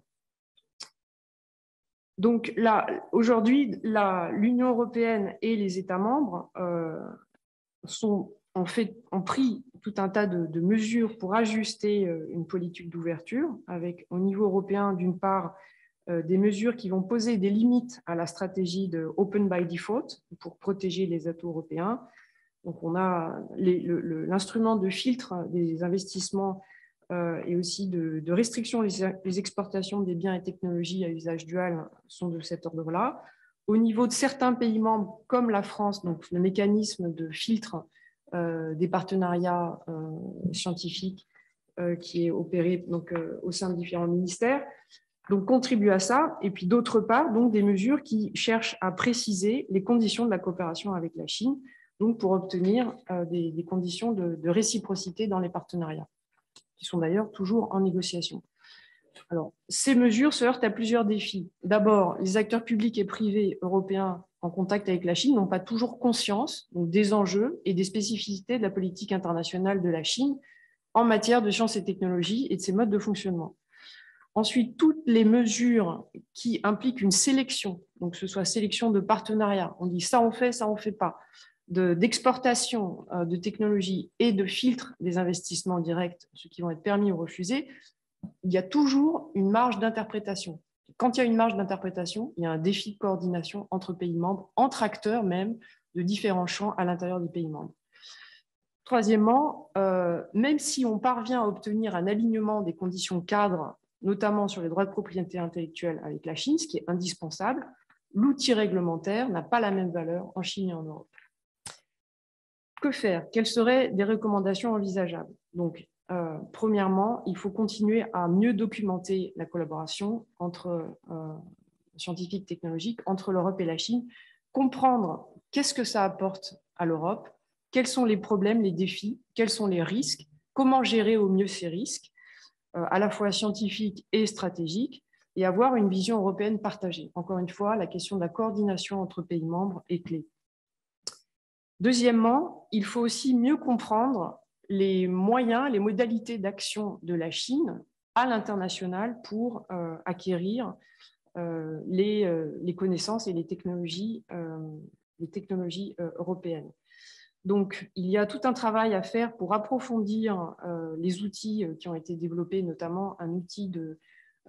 Donc là, aujourd'hui, l'Union européenne et les États membres ont pris tout un tas de mesures pour ajuster une politique d'ouverture, avec au niveau européen, d'une part, des mesures qui vont poser des limites à la stratégie de Open by Default pour protéger les atouts européens. Donc, on a l'instrument de filtre des investissements et aussi de restriction des exportations des biens et technologies à usage dual sont de cet ordre-là. Au niveau de certains pays membres, comme la France, donc le mécanisme de filtre des partenariats scientifiques qui est opéré donc, au sein de différents ministères, donc contribue à ça. Et puis d'autre part, donc, des mesures qui cherchent à préciser les conditions de la coopération avec la Chine, donc pour obtenir des conditions de réciprocité dans les partenariats, qui sont d'ailleurs toujours en négociation. Alors, ces mesures se heurtent à plusieurs défis. D'abord, les acteurs publics et privés européens en contact avec la Chine n'ont pas toujours conscience donc, des enjeux et des spécificités de la politique internationale de la Chine en matière de sciences et technologies et de ses modes de fonctionnement. Ensuite, toutes les mesures qui impliquent une sélection, donc que ce soit sélection de partenariats, on dit ça on fait pas, d'exportation de technologies et de filtre des investissements directs, ceux qui vont être permis ou refusés, il y a toujours une marge d'interprétation. Quand il y a une marge d'interprétation, il y a un défi de coordination entre pays membres, entre acteurs même de différents champs à l'intérieur des pays membres. Troisièmement, même si on parvient à obtenir un alignement des conditions cadres, notamment sur les droits de propriété intellectuelle avec la Chine, ce qui est indispensable, l'outil réglementaire n'a pas la même valeur en Chine et en Europe. Que faire? Quelles seraient des recommandations envisageables? Donc, premièrement, il faut continuer à mieux documenter la collaboration entre scientifiques technologiques entre l'Europe et la Chine, comprendre qu'est-ce que ça apporte à l'Europe, quels sont les problèmes, les défis, quels sont les risques, comment gérer au mieux ces risques, à la fois scientifiques et stratégiques, et avoir une vision européenne partagée. Encore une fois, la question de la coordination entre pays membres est clé. Deuxièmement, il faut aussi mieux comprendre les moyens, les modalités d'action de la Chine à l'international pour acquérir les connaissances et les technologies européennes. Donc, il y a tout un travail à faire pour approfondir les outils qui ont été développés, notamment un outil de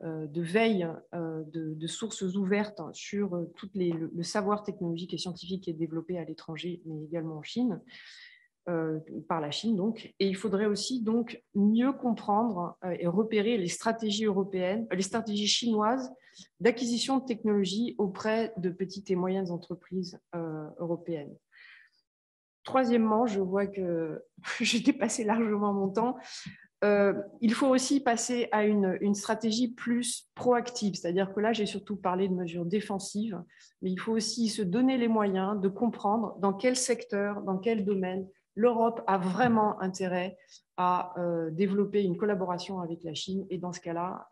veille de sources ouvertes sur tout le savoir technologique et scientifique qui est développé à l'étranger, mais également en Chine, par la Chine donc. Et il faudrait aussi donc mieux comprendre et repérer les stratégies européennes, les stratégies chinoises d'acquisition de technologies auprès de petites et moyennes entreprises européennes. Troisièmement, je vois que j'ai dépassé largement mon temps. Il faut aussi passer à une stratégie plus proactive, c'est-à-dire que là, j'ai surtout parlé de mesures défensives, mais il faut aussi se donner les moyens de comprendre dans quel secteur, dans quel domaine l'Europe a vraiment intérêt à développer une collaboration avec la Chine et dans ce cas-là,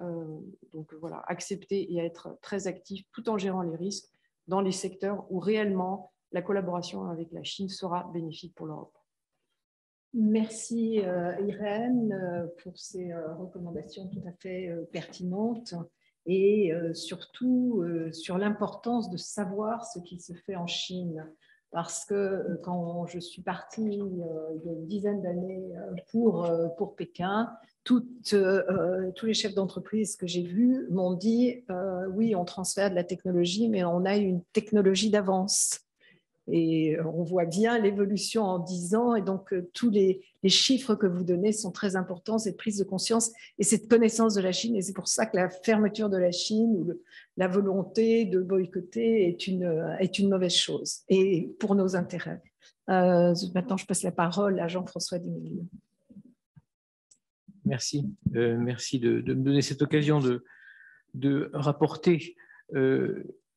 donc voilà, accepter et être très actif tout en gérant les risques dans les secteurs où réellement la collaboration avec la Chine sera bénéfique pour l'Europe. Merci Irène pour ces recommandations tout à fait pertinentes et surtout sur l'importance de savoir ce qui se fait en Chine. Parce que quand je suis partie il y a une dizaine d'années pour Pékin, tous les chefs d'entreprise que j'ai vus m'ont dit oui, on transfère de la technologie, mais on a une technologie d'avance. Et on voit bien l'évolution en 10 ans. Et donc, tous les chiffres que vous donnez sont très importants, cette prise de conscience et cette connaissance de la Chine. Et c'est pour ça que la fermeture de la Chine ou la volonté de boycotter est une mauvaise chose, et pour nos intérêts. Maintenant, je passe la parole à Jean-François Dimillier. Merci. Merci de me donner cette occasion de rapporter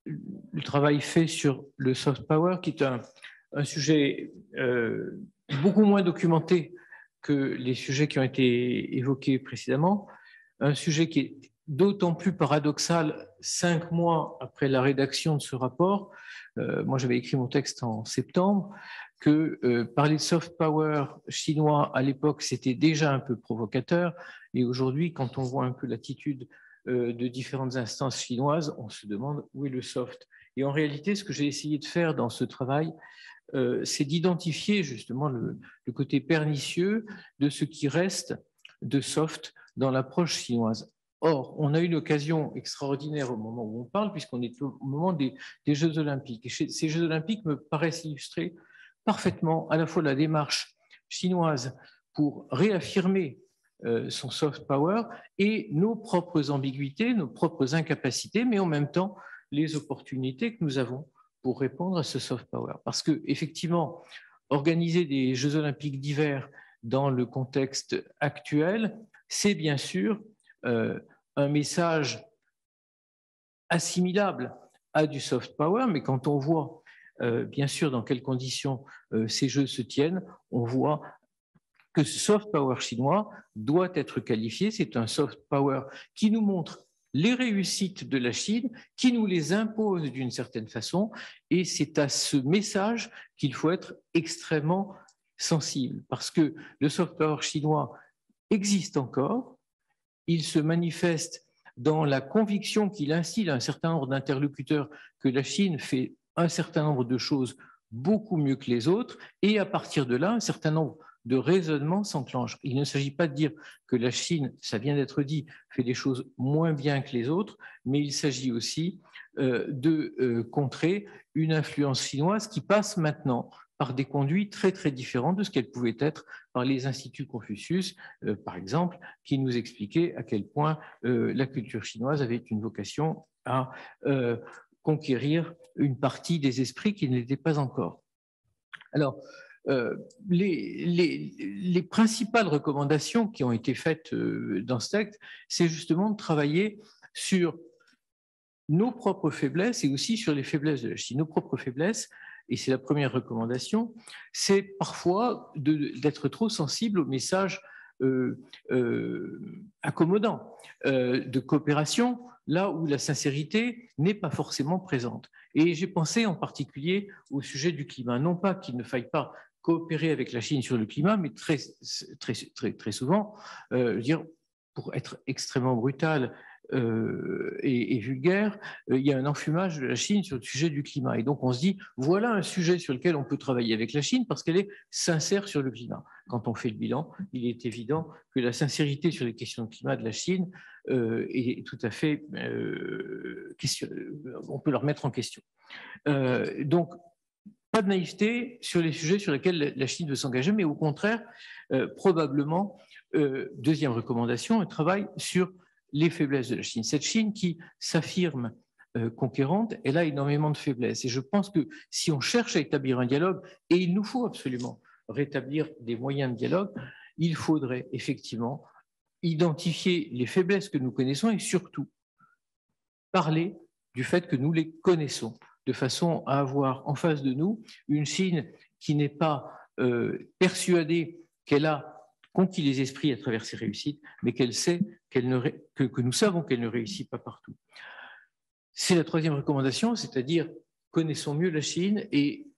le travail fait sur le soft power, qui est un sujet beaucoup moins documenté que les sujets qui ont été évoqués précédemment, un sujet qui est d'autant plus paradoxal 5 mois après la rédaction de ce rapport. Moi, j'avais écrit mon texte en septembre, que parler de soft power chinois à l'époque, c'était déjà un peu provocateur, et aujourd'hui, quand on voit un peu l'attitude de différentes instances chinoises, on se demande où est le soft. Et en réalité, ce que j'ai essayé de faire dans ce travail, c'est d'identifier justement le côté pernicieux de ce qui reste de soft dans l'approche chinoise. Or, on a eu une occasion extraordinaire au moment où on parle, puisqu'on est au moment des Jeux Olympiques. Et ces Jeux Olympiques me paraissent illustrer parfaitement à la fois la démarche chinoise pour réaffirmer son soft power et nos propres ambiguïtés, nos propres incapacités, mais en même temps les opportunités que nous avons pour répondre à ce soft power. Parce que effectivement, organiser des Jeux Olympiques d'hiver dans le contexte actuel, c'est bien sûr un message assimilable à du soft power, mais quand on voit bien sûr dans quelles conditions ces Jeux se tiennent, on voit que ce soft power chinois doit être qualifié. C'est un soft power qui nous montre les réussites de la Chine, qui nous les impose d'une certaine façon, et c'est à ce message qu'il faut être extrêmement sensible, parce que le soft power chinois existe encore, il se manifeste dans la conviction qu'il instille à un certain nombre d'interlocuteurs que la Chine fait un certain nombre de choses beaucoup mieux que les autres, et à partir de là, un certain nombre de raisonnements s'enclenchent. Il ne s'agit pas de dire que la Chine, ça vient d'être dit, fait des choses moins bien que les autres, mais il s'agit aussi de contrer une influence chinoise qui passe maintenant par des conduits très très différents de ce qu'elle pouvait être par les instituts Confucius, par exemple, qui nous expliquaient à quel point la culture chinoise avait une vocation à conquérir une partie des esprits qui ne l'étaient pas encore. Alors, les principales recommandations qui ont été faites dans ce texte, c'est justement de travailler sur nos propres faiblesses et aussi sur les faiblesses de la Chine. Nos propres faiblesses, et c'est la première recommandation, c'est parfois d'être trop sensible aux messages accommodants de coopération, là où la sincérité n'est pas forcément présente. Et j'ai pensé en particulier au sujet du climat. Non pas qu'il ne faille pas coopérer avec la Chine sur le climat, mais très souvent, dire, pour être extrêmement brutal et vulgaire, il y a un enfumage de la Chine sur le sujet du climat. Et donc on se dit, voilà un sujet sur lequel on peut travailler avec la Chine parce qu'elle est sincère sur le climat. Quand on fait le bilan, il est évident que la sincérité sur les questions de climat de la Chine est tout à fait on peut la remettre en question. Donc, pas de naïveté sur les sujets sur lesquels la Chine veut s'engager, mais au contraire, probablement, deuxième recommandation, un travail sur les faiblesses de la Chine. Cette Chine qui s'affirme conquérante, elle a énormément de faiblesses. Et je pense que si on cherche à établir un dialogue, et il nous faut absolument rétablir des moyens de dialogue, il faudrait effectivement identifier les faiblesses que nous connaissons et surtout parler du fait que nous les connaissons, de façon à avoir en face de nous une Chine qui n'est pas persuadée qu'elle a conquis les esprits à travers ses réussites, mais qu'elle sait que nous savons qu'elle ne réussit pas partout. C'est la troisième recommandation, c'est-à-dire connaissons mieux la Chine, et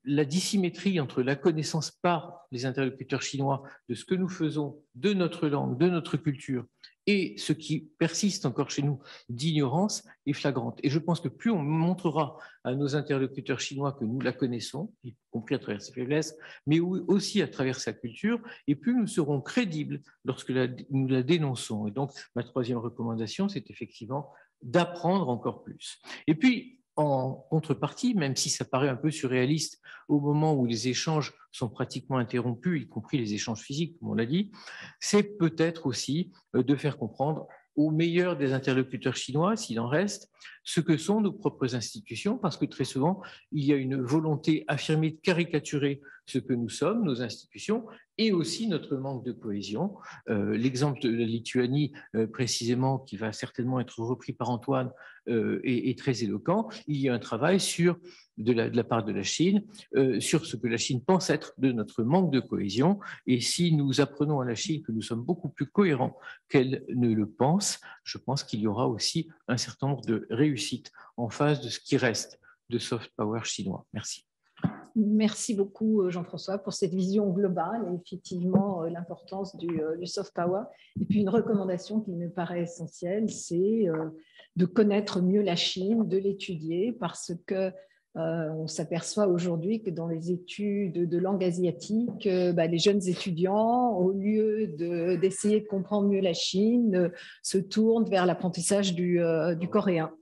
la dissymétrie entre la connaissance par les interlocuteurs chinois de ce que nous faisons, de notre langue, de notre culture, Et ce qui persiste encore chez nous d'ignorance est flagrante. Et je pense que plus on montrera à nos interlocuteurs chinois que nous la connaissons, y compris à travers ses faiblesses, mais aussi à travers sa culture, et plus nous serons crédibles lorsque nous la dénonçons. Et donc, ma troisième recommandation, c'est effectivement d'apprendre encore plus. Et puis, en contrepartie, même si ça paraît un peu surréaliste au moment où les échanges sont pratiquement interrompus, y compris les échanges physiques, comme on l'a dit, c'est peut-être aussi de faire comprendre aux meilleurs des interlocuteurs chinois, s'il en reste, ce que sont nos propres institutions, parce que très souvent, il y a une volonté affirmée de caricaturer ce que nous sommes, nos institutions, et aussi notre manque de cohésion. L'exemple de la Lituanie, précisément, qui va certainement être repris par Antoine, est très éloquent. Il y a un travail de la part de la Chine sur ce que la Chine pense être de notre manque de cohésion. Et si nous apprenons à la Chine que nous sommes beaucoup plus cohérents qu'elle ne le pense, je pense qu'il y aura aussi un certain nombre de réussites en face de ce qui reste de soft power chinois. Merci. Merci beaucoup, Jean-François, pour cette vision globale et effectivement l'importance du soft power. Et puis une recommandation qui me paraît essentielle, c'est de connaître mieux la Chine, de l'étudier, parce que on s'aperçoit aujourd'hui que dans les études de langue asiatique, les jeunes étudiants, au lieu d'essayer de comprendre mieux la Chine, se tournent vers l'apprentissage du coréen.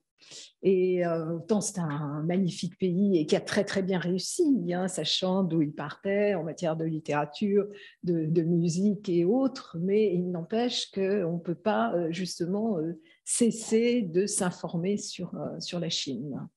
Et autant c'est un magnifique pays et qui a très très bien réussi, hein, sachant d'où il partait en matière de littérature, de musique et autres, mais il n'empêche qu'on ne peut pas justement cesser de s'informer sur la Chine.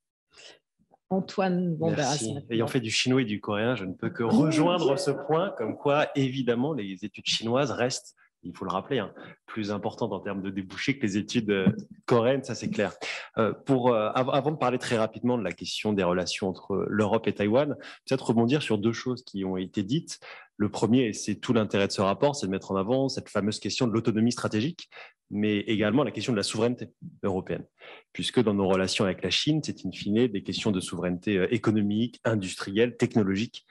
Antoine Bombas. Ayant fait du chinois et du coréen, je ne peux que rejoindre ce point, comme quoi évidemment les études chinoises restent, il faut le rappeler, hein, plus importantes en termes de débouchés que les études coréennes, ça c'est clair. Avant de parler très rapidement de la question des relations entre l'Europe et Taïwan, peut-être rebondir sur deux choses qui ont été dites. Le premier, et c'est tout l'intérêt de ce rapport, c'est de mettre en avant cette fameuse question de l'autonomie stratégique, mais également la question de la souveraineté européenne, puisque dans nos relations avec la Chine, c'est in fine des questions de souveraineté économique, industrielle, technologique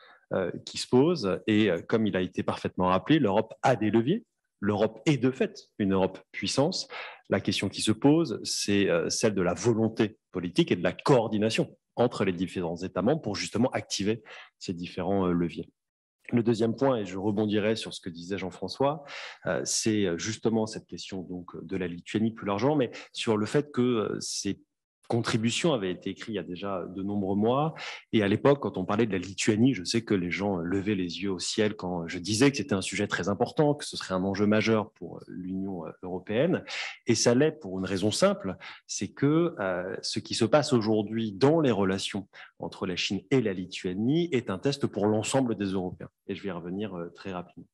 qui se posent. Et comme il a été parfaitement rappelé, l'Europe a des leviers. L'Europe est de fait une Europe puissance. La question qui se pose, c'est celle de la volonté politique et de la coordination entre les différents États membres pour justement activer ces différents leviers. Le deuxième point, et je rebondirai sur ce que disait Jean-François, c'est justement cette question donc, de la Lituanie plus largement, mais sur le fait que ces contributions avaient été écrites il y a déjà de nombreux mois. Et à l'époque, quand on parlait de la Lituanie, je sais que les gens levaient les yeux au ciel quand je disais que c'était un sujet très important, que ce serait un enjeu majeur pour l'Union européenne. Et ça l'est pour une raison simple, c'est que ce qui se passe aujourd'hui dans les relations entre la Chine et la Lituanie est un test pour l'ensemble des Européens. Et je vais y revenir très rapidement.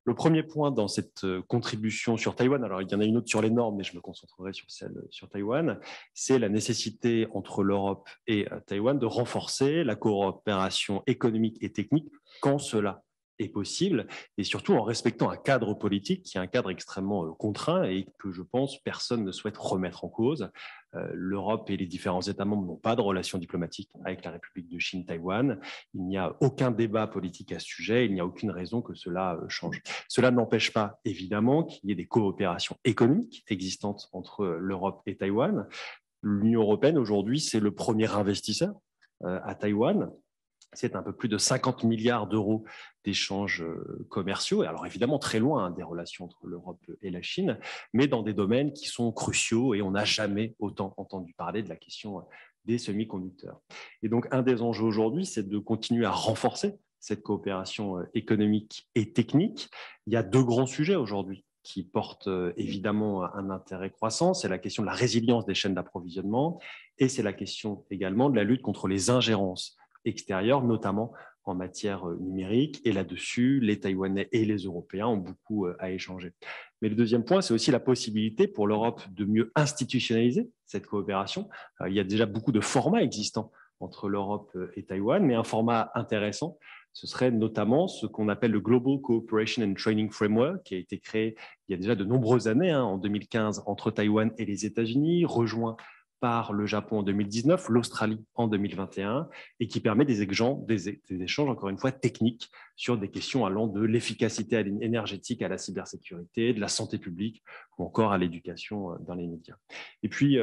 Le premier point dans cette contribution sur Taïwan, alors il y en a une autre sur les normes, mais je me concentrerai sur celle sur Taïwan, c'est la nécessité entre l'Europe et Taïwan de renforcer la coopération économique et technique quand cela est possible, et surtout en respectant un cadre politique qui est un cadre extrêmement contraint et que je pense personne ne souhaite remettre en cause. L'Europe et les différents États membres n'ont pas de relations diplomatiques avec la République de Chine-Taïwan. Il n'y a aucun débat politique à ce sujet. Il n'y a aucune raison que cela change. Cela n'empêche pas, évidemment, qu'il y ait des coopérations économiques existantes entre l'Europe et Taïwan. L'Union européenne, aujourd'hui, c'est le premier investisseur à Taïwan. C'est un peu plus de 50 milliards d'euros d'échanges commerciaux, et alors évidemment très loin des relations entre l'Europe et la Chine, mais dans des domaines qui sont cruciaux, et on n'a jamais autant entendu parler de la question des semi-conducteurs. Et donc un des enjeux aujourd'hui, c'est de continuer à renforcer cette coopération économique et technique. Il y a deux grands sujets aujourd'hui qui portent évidemment un intérêt croissant, c'est la question de la résilience des chaînes d'approvisionnement, et c'est la question également de la lutte contre les ingérences extérieures, notamment en matière numérique. Et là-dessus, les Taïwanais et les Européens ont beaucoup à échanger. Mais le deuxième point, c'est aussi la possibilité pour l'Europe de mieux institutionnaliser cette coopération. Il y a déjà beaucoup de formats existants entre l'Europe et Taïwan, mais un format intéressant, ce serait notamment ce qu'on appelle le Global Cooperation and Training Framework, qui a été créé il y a déjà de nombreuses années, en 2015, entre Taïwan et les États-Unis, rejoint par le Japon en 2019, l'Australie en 2021, et qui permet des échanges, encore une fois, techniques sur des questions allant de l'efficacité énergétique à la cybersécurité, de la santé publique ou encore à l'éducation dans les médias. Et puis,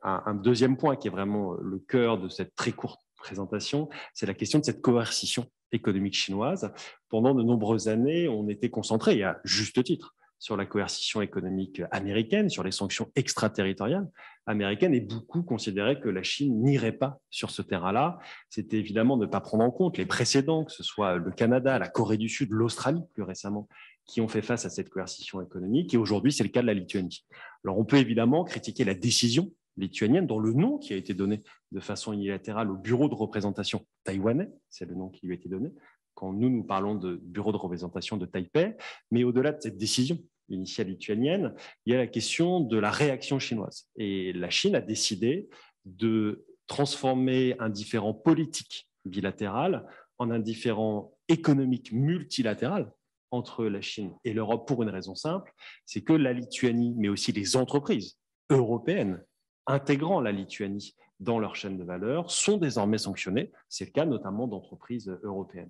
un deuxième point qui est vraiment le cœur de cette très courte présentation, c'est la question de cette coercition économique chinoise. Pendant de nombreuses années, on était concentré, et à juste titre, sur la coercition économique américaine, sur les sanctions extraterritoriales américaines, et beaucoup considéraient que la Chine n'irait pas sur ce terrain-là. C'était évidemment ne pas prendre en compte les précédents, que ce soit le Canada, la Corée du Sud, l'Australie plus récemment, qui ont fait face à cette coercition économique, et aujourd'hui c'est le cas de la Lituanie. Alors on peut évidemment critiquer la décision lituanienne, dont le nom qui a été donné de façon unilatérale au bureau de représentation taïwanais, c'est le nom qui lui a été donné, quand nous parlons de bureau de représentation de Taipei, mais au-delà de cette décision initiale lituanienne, il y a la question de la réaction chinoise. Et la Chine a décidé de transformer un différend politique bilatéral en un différend économique multilatéral entre la Chine et l'Europe pour une raison simple, c'est que la Lituanie, mais aussi les entreprises européennes intégrant la Lituanie dans leur chaîne de valeur, sont désormais sanctionnées. C'est le cas notamment d'entreprises européennes.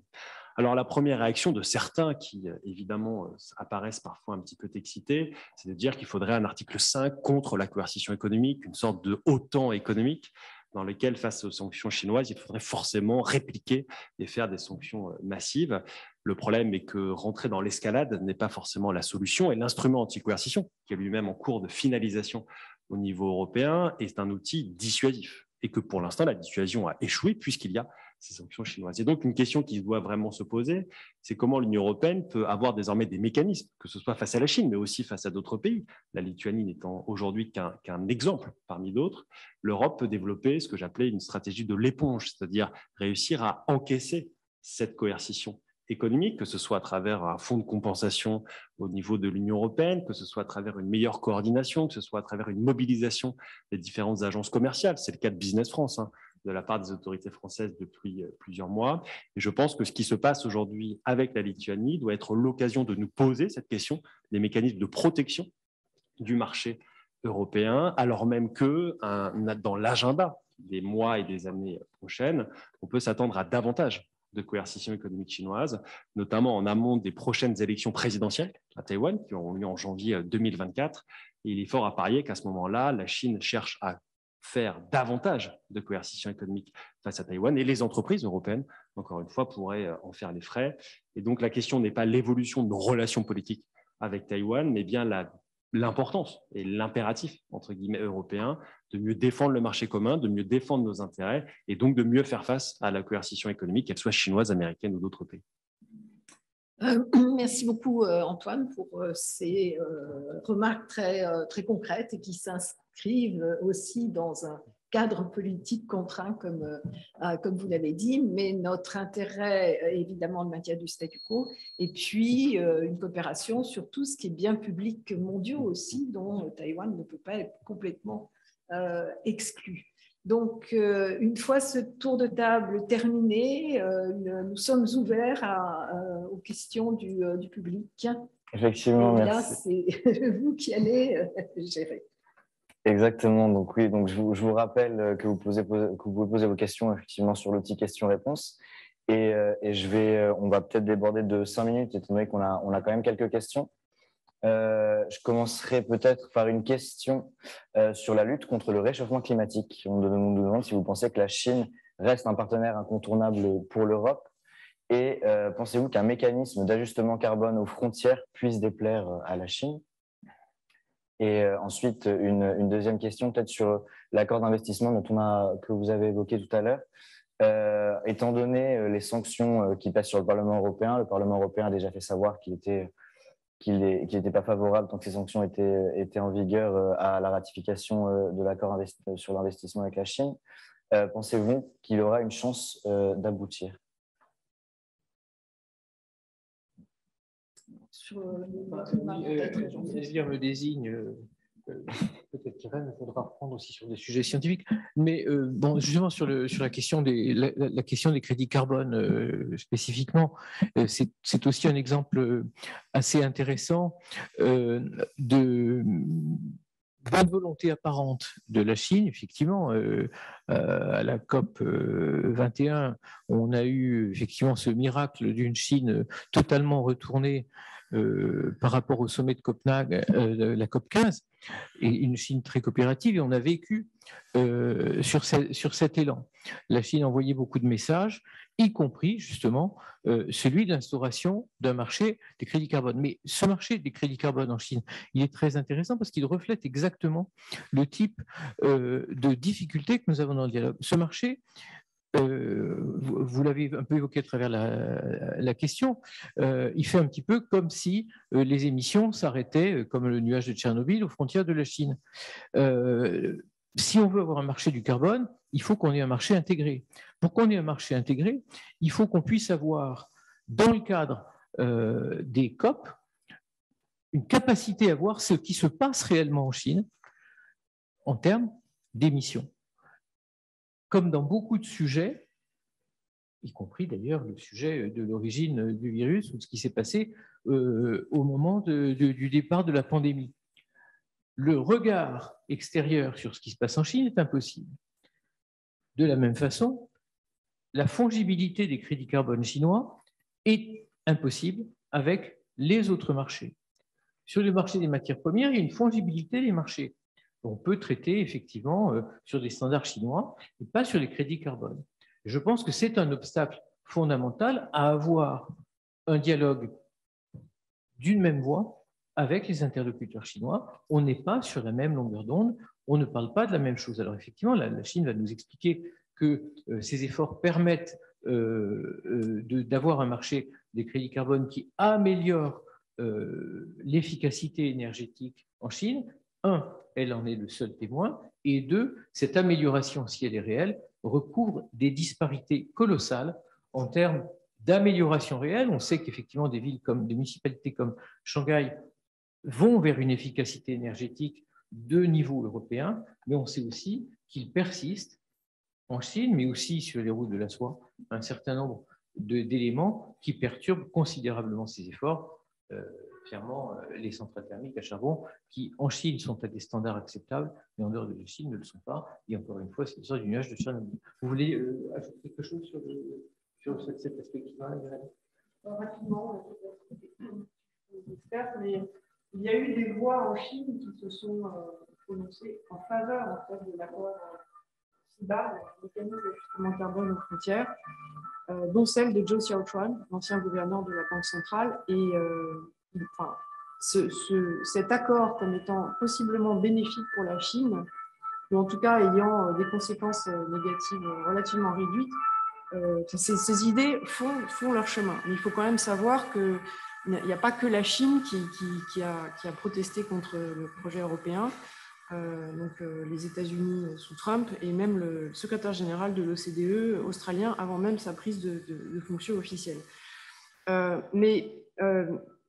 Alors la première réaction de certains qui, évidemment, apparaissent parfois un petit peu excités, c'est de dire qu'il faudrait un article 5 contre la coercition économique, une sorte de OTAN économique, dans lequel, face aux sanctions chinoises, il faudrait forcément répliquer et faire des sanctions massives. Le problème est que rentrer dans l'escalade n'est pas forcément la solution, et l'instrument anti-coercition, qui est lui-même en cours de finalisation au niveau européen, est un outil dissuasif, et que pour l'instant, la dissuasion a échoué puisqu'il y a ces sanctions chinoises. Et donc, une question qui doit vraiment se poser, c'est comment l'Union européenne peut avoir désormais des mécanismes, que ce soit face à la Chine, mais aussi face à d'autres pays. La Lituanie n'étant aujourd'hui qu'un exemple parmi d'autres, l'Europe peut développer ce que j'appelais une stratégie de l'éponge, c'est-à-dire réussir à encaisser cette coercition économique, que ce soit à travers un fonds de compensation au niveau de l'Union européenne, que ce soit à travers une meilleure coordination, que ce soit à travers une mobilisation des différentes agences commerciales. C'est le cas de Business France, de la part des autorités françaises depuis plusieurs mois. Et je pense que ce qui se passe aujourd'hui avec la Lituanie doit être l'occasion de nous poser cette question des mécanismes de protection du marché européen, alors même que dans l'agenda des mois et des années prochaines, on peut s'attendre à davantage de coercition économique chinoise, notamment en amont des prochaines élections présidentielles à Taïwan, qui auront lieu en janvier 2024. Et il est fort à parier qu'à ce moment-là, la Chine cherche à faire davantage de coercition économique face à Taïwan, et les entreprises européennes, encore une fois, pourraient en faire les frais. Et donc la question n'est pas l'évolution de nos relations politiques avec Taïwan, mais bien l'importance et l'impératif, entre guillemets, européen, de mieux défendre le marché commun, de mieux défendre nos intérêts, et donc de mieux faire face à la coercition économique, qu'elle soit chinoise, américaine ou d'autres pays. Merci beaucoup, Antoine, pour ces remarques très concrètes et qui s'inscrivent aussi dans un cadre politique contraint, comme vous l'avez dit, mais notre intérêt, évidemment, le maintien du statu quo, et puis une coopération sur tout ce qui est biens publics mondiaux aussi, dont Taïwan ne peut pas être complètement exclu. Donc, une fois ce tour de table terminé, nous sommes ouverts aux questions du public. Effectivement, et merci. Là, c'est vous qui allez gérer. Exactement. Donc oui, donc je vous rappelle que vous pouvez poser vos questions effectivement sur l'outil questions-réponses. Et on va peut-être déborder de 5 minutes, étant donné qu'on a quand même quelques questions. Je commencerai peut-être par une question sur la lutte contre le réchauffement climatique. On nous demande si vous pensez que la Chine reste un partenaire incontournable pour l'Europe, et pensez-vous qu'un mécanisme d'ajustement carbone aux frontières puisse déplaire à la Chine? Et ensuite, une deuxième question peut-être sur l'accord d'investissement que vous avez évoqué tout à l'heure. Étant donné les sanctions qui pèsent sur le Parlement européen a déjà fait savoir qu'il n'était pas favorable tant que ces sanctions étaient en vigueur à la ratification de l'accord sur l'investissement avec la Chine. Pensez-vous qu'il aura une chance d'aboutir? Elvire me désigne, peut-être qu'Irène faudra reprendre aussi sur des sujets scientifiques, mais bon, justement sur la question la question des crédits carbone spécifiquement, c'est aussi un exemple assez intéressant bonne volonté apparente de la Chine, effectivement, à la COP 21, on a eu effectivement ce miracle d'une Chine totalement retournée par rapport au sommet de Copenhague, la COP 15, et une Chine très coopérative, et on a vécu sur cet élan. La Chine a envoyé beaucoup de messages, y compris justement celui de l'instauration d'un marché des crédits carbone. Mais ce marché des crédits carbone en Chine, il est très intéressant parce qu'il reflète exactement le type de difficultés que nous avons dans le dialogue. Ce marché, vous l'avez un peu évoqué à travers la question, il fait un petit peu comme si les émissions s'arrêtaient, comme le nuage de Tchernobyl, aux frontières de la Chine. Si on veut avoir un marché du carbone, il faut qu'on ait un marché intégré. Pour qu'on ait un marché intégré, il faut qu'on puisse avoir, dans le cadre des COP, une capacité à voir ce qui se passe réellement en Chine en termes d'émissions. Comme dans beaucoup de sujets, y compris d'ailleurs le sujet de l'origine du virus ou ce qui s'est passé au moment du départ de la pandémie. Le regard extérieur sur ce qui se passe en Chine est impossible. De la même façon, la fongibilité des crédits carbone chinois est impossible avec les autres marchés. Sur le marché des matières premières, il y a une fongibilité des marchés. On peut traiter effectivement sur des standards chinois et pas sur les crédits carbone. Je pense que c'est un obstacle fondamental à avoir un dialogue d'une même voix avec les interlocuteurs chinois. On n'est pas sur la même longueur d'onde, on ne parle pas de la même chose. Alors effectivement, la Chine va nous expliquer que ces efforts permettent d'avoir un marché des crédits carbone qui améliore l'efficacité énergétique en Chine. Un, elle en est le seul témoin, et deux, cette amélioration, si elle est réelle, recouvre des disparités colossales en termes d'amélioration réelle. On sait qu'effectivement des villes comme des municipalités comme Shanghai vont vers une efficacité énergétique de niveau européen, mais on sait aussi qu'il persiste en Chine, mais aussi sur les routes de la soie, un certain nombre d'éléments qui perturbent considérablement ces efforts. Clairement, les centrales thermiques à charbon qui, en Chine, sont à des standards acceptables, mais en dehors de la Chine, ne le sont pas. Et encore une fois, c'est l'histoire du nuage de Tchernobyl. Vous voulez ajouter quelque chose sur cet aspect-là, Irène ? Rapidement, mais il y a eu des voix en Chine qui se sont prononcées en faveur en fait, de l'accord CBAM, le mécanisme d'ajustement carbone aux frontières, dont celle de Zhou Xiaochuan, l'ancien gouverneur de la Banque centrale. Et enfin, cet accord comme étant possiblement bénéfique pour la Chine, ou en tout cas ayant des conséquences négatives relativement réduites, ces idées font leur chemin. Mais il faut quand même savoir qu'il n'y a pas que la Chine qui a protesté contre le projet européen. Donc les États-Unis sous Trump et même le secrétaire général de l'OCDE australien avant même sa prise de fonction officielle. Mais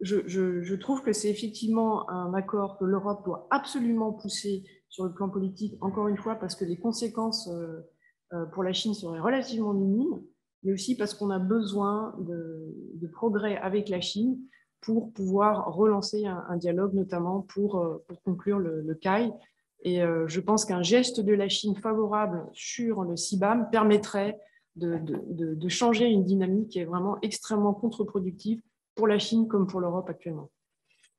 je trouve que c'est effectivement un accord que l'Europe doit absolument pousser sur le plan politique, encore une fois, parce que les conséquences pour la Chine seraient relativement minimes, mais aussi parce qu'on a besoin de progrès avec la Chine pour pouvoir relancer un dialogue, notamment pour conclure le CAI. Et je pense qu'un geste de la Chine favorable sur le CBAM permettrait de changer une dynamique qui est vraiment extrêmement contre-productive pour la Chine comme pour l'Europe actuellement.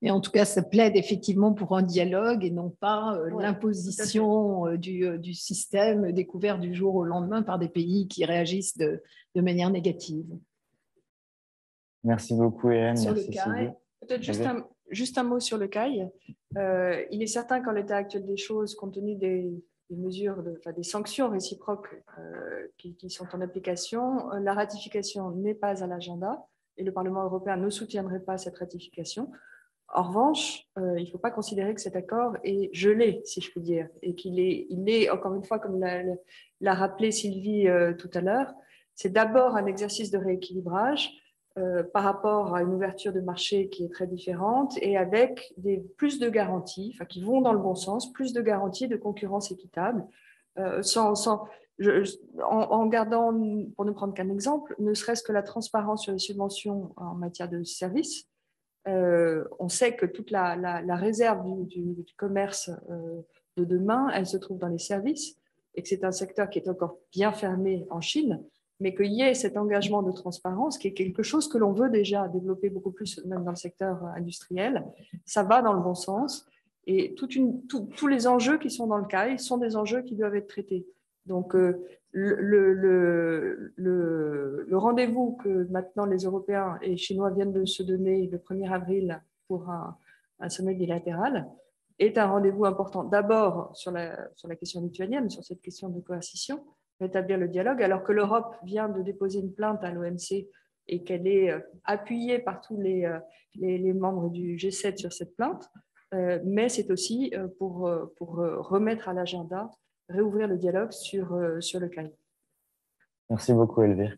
Mais en tout cas, ça plaide effectivement pour un dialogue et non pas l'imposition du système découvert du jour au lendemain par des pays qui réagissent de manière négative. Merci beaucoup, Irène. Sur merci, le CAI, peut-être juste un mot sur le CAI. Il est certain qu'en l'état actuel des choses, compte tenu des mesures, des sanctions réciproques qui sont en application, la ratification n'est pas à l'agenda et le Parlement européen ne soutiendrait pas cette ratification. En revanche, il ne faut pas considérer que cet accord est gelé, si je puis dire, et qu'il est, encore une fois, comme l'a rappelé Sylvie tout à l'heure, c'est d'abord un exercice de rééquilibrage par rapport à une ouverture de marché qui est très différente et avec plus de garanties, qui vont dans le bon sens, plus de garanties de concurrence équitable, en gardant, pour ne prendre qu'un exemple, ne serait-ce que la transparence sur les subventions en matière de services, On sait que toute la réserve du commerce de demain, elle se trouve dans les services et que c'est un secteur qui est encore bien fermé en Chine, mais qu'il y ait cet engagement de transparence qui est quelque chose que l'on veut déjà développer beaucoup plus, même dans le secteur industriel. Ça va dans le bon sens et tous les enjeux qui sont dans le CAI sont des enjeux qui doivent être traités. Donc, le rendez-vous que maintenant les Européens et les Chinois viennent de se donner le 1er avril pour un sommet bilatéral est un rendez-vous important. D'abord sur la question lituanienne, sur cette question de coercition, rétablir le dialogue, alors que l'Europe vient de déposer une plainte à l'OMC et qu'elle est appuyée par tous les membres du G7 sur cette plainte, mais c'est aussi pour remettre à l'agenda, réouvrir le dialogue sur le CAI. Merci beaucoup, Elvire.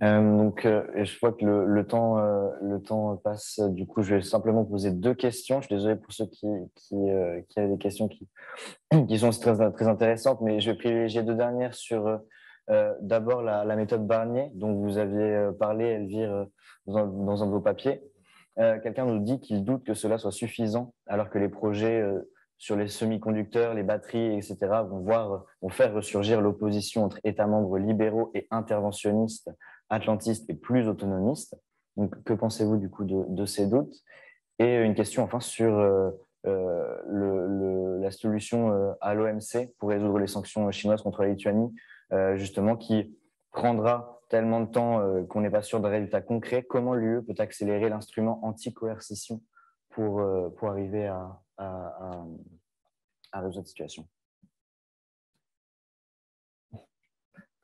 Et je vois que le temps passe. Du coup, je vais simplement poser 2 questions. Je suis désolé pour ceux qui avaient des questions qui sont aussi très intéressantes, mais je vais privilégier 2 dernières sur d'abord la méthode Barnier, dont vous aviez parlé, Elvire, dans un de vos papiers. Quelqu'un nous dit qu'il doute que cela soit suffisant, alors que les projets sur les semi-conducteurs, les batteries, etc., vont faire ressurgir l'opposition entre États membres libéraux et interventionnistes, atlantistes et plus autonomistes. Donc, que pensez-vous du coup de ces doutes? Et une question enfin sur la solution à l'OMC pour résoudre les sanctions chinoises contre la Lituanie, justement, qui prendra tellement de temps qu'on n'est pas sûr d'un résultat concret. Comment l'UE peut accélérer l'instrument anti-coercition pour arriver à résoudre cette situation?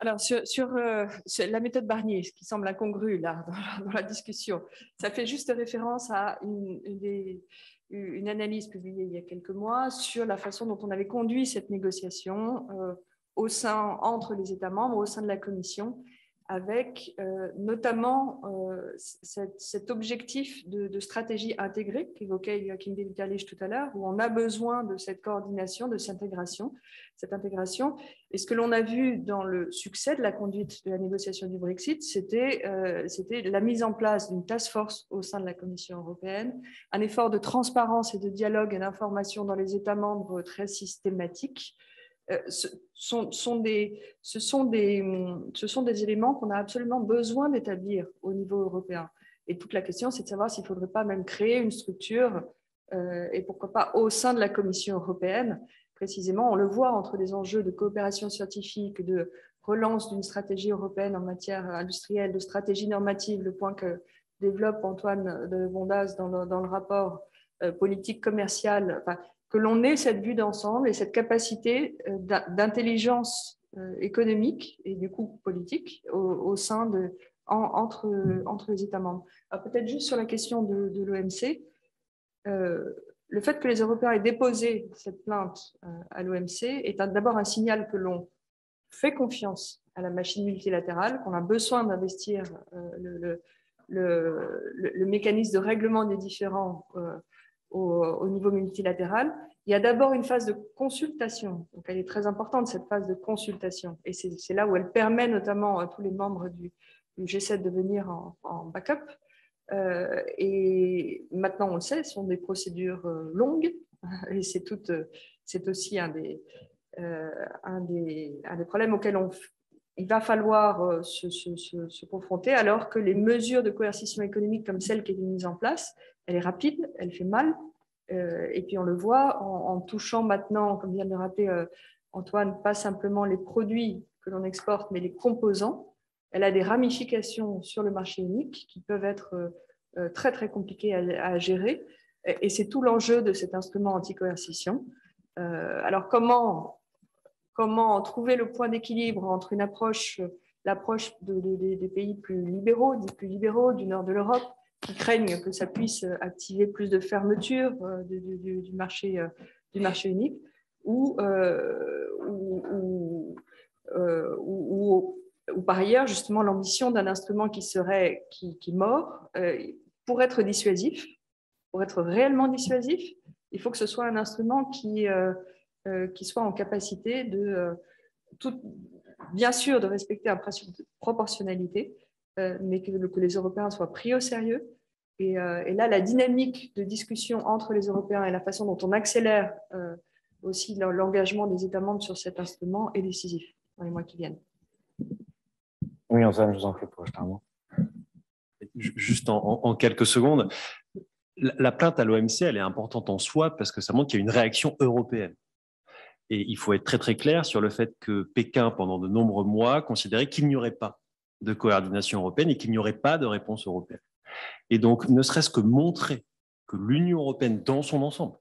Alors, sur la méthode Barnier, ce qui semble incongru là, dans la discussion, ça fait juste référence à une analyse publiée il y a quelques mois sur la façon dont on avait conduit cette négociation entre les États membres, au sein de la Commission, avec notamment cet objectif de stratégie intégrée qu'évoquait Joachim Devitalage tout à l'heure, où on a besoin de cette coordination, de cette intégration. Et ce que l'on a vu dans le succès de la conduite de la négociation du Brexit, c'était la mise en place d'une task force au sein de la Commission européenne, un effort de transparence et de dialogue et d'information dans les États membres très systématique. Ce sont des éléments qu'on a absolument besoin d'établir au niveau européen. Et toute la question, c'est de savoir s'il ne faudrait pas même créer une structure, et pourquoi pas au sein de la Commission européenne. Précisément, on le voit entre les enjeux de coopération scientifique, de relance d'une stratégie européenne en matière industrielle, de stratégie normative, le point que développe Antoine de Bondas dans le rapport politique commerciale, enfin, que l'on ait cette vue d'ensemble et cette capacité d'intelligence économique et du coup politique entre les États membres. Peut-être juste sur la question de l'OMC, le fait que les Européens aient déposé cette plainte à l'OMC est d'abord un signal que l'on fait confiance à la machine multilatérale, qu'on a besoin d'investir le mécanisme de règlement des différends au niveau multilatéral. Il y a d'abord une phase de consultation, donc elle est très importante cette phase de consultation, et c'est là où elle permet notamment à tous les membres du G7 de venir en backup. Et maintenant on le sait, ce sont des procédures longues, et c'est aussi un des problèmes auxquels il va falloir se confronter, alors que les mesures de coercition économique comme celle qui est mise en place, elle est rapide, elle fait mal, et puis on le voit en touchant maintenant, comme vient de le rappeler Antoine, pas simplement les produits que l'on exporte, mais les composants. Elle a des ramifications sur le marché unique qui peuvent être très très compliquées à gérer, et c'est tout l'enjeu de cet instrument anti-coercition. Alors comment trouver le point d'équilibre entre l'approche des pays plus libéraux du nord de l'Europe, qui craignent que ça puisse activer plus de fermeture du marché unique, ou par ailleurs justement l'ambition d'un instrument qui mord, pour être dissuasif, pour être réellement dissuasif, il faut que ce soit un instrument qui soit en capacité bien sûr de respecter un principe de proportionnalité, mais que les Européens soient pris au sérieux, Et là, la dynamique de discussion entre les Européens et la façon dont on accélère aussi l'engagement des États membres sur cet instrument est décisif dans les mois qui viennent. Oui, Antoine, je vous en prie pour ajouter un mot. Juste en quelques secondes, la plainte à l'OMC, elle est importante en soi parce que ça montre qu'il y a une réaction européenne. Et il faut être très très clair sur le fait que Pékin, pendant de nombreux mois, considérait qu'il n'y aurait pas de coordination européenne et qu'il n'y aurait pas de réponse européenne. Et donc, ne serait-ce que montrer que l'Union européenne, dans son ensemble,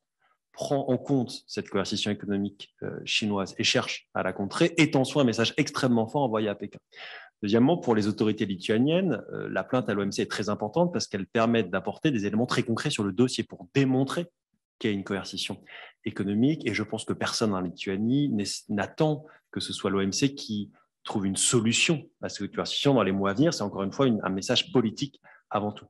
prend en compte cette coercition économique chinoise et cherche à la contrer, est en soi un message extrêmement fort envoyé à Pékin. Deuxièmement, pour les autorités lituaniennes, la plainte à l'OMC est très importante parce qu'elle permet d'apporter des éléments très concrets sur le dossier pour démontrer qu'il y a une coercition économique. Et je pense que personne en Lituanie n'attend que ce soit l'OMC qui trouve une solution à cette coercition dans les mois à venir. C'est encore une fois un message politique avant tout.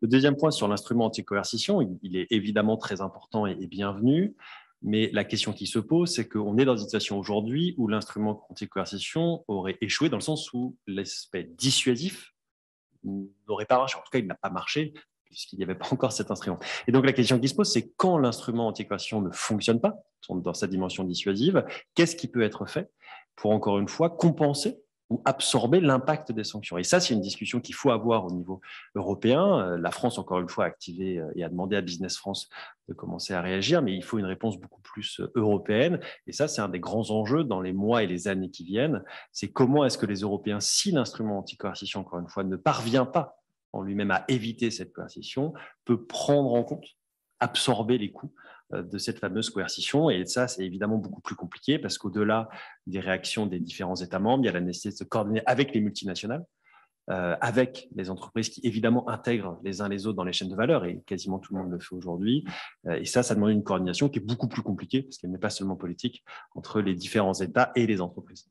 Le deuxième point sur l'instrument anti-coercition, il est évidemment très important et bienvenu. Mais la question qui se pose, c'est qu'on est dans une situation aujourd'hui où l'instrument anti-coercition aurait échoué dans le sens où l'aspect dissuasif n'aurait pas marché. En tout cas, il n'a pas marché puisqu'il n'y avait pas encore cet instrument. Et donc, la question qui se pose, c'est quand l'instrument anti-coercition ne fonctionne pas dans sa dimension dissuasive, qu'est-ce qui peut être fait pour, encore une fois, compenser ou absorber l'impact des sanctions. Et ça, c'est une discussion qu'il faut avoir au niveau européen. La France, encore une fois, a activé et a demandé à Business France de commencer à réagir, mais il faut une réponse beaucoup plus européenne. Et ça, c'est un des grands enjeux dans les mois et les années qui viennent. C'est comment est-ce que les Européens, si l'instrument anti-coercition, encore une fois, ne parvient pas en lui-même à éviter cette coercition, peut prendre en compte, absorber les coûts de cette fameuse coercition. Et ça, c'est évidemment beaucoup plus compliqué parce qu'au-delà des réactions des différents États membres, il y a la nécessité de se coordonner avec les multinationales, avec les entreprises qui, évidemment, intègrent les uns les autres dans les chaînes de valeur, et quasiment tout le monde le fait aujourd'hui. Et ça demande une coordination qui est beaucoup plus compliquée parce qu'elle n'est pas seulement politique entre les différents États et les entreprises.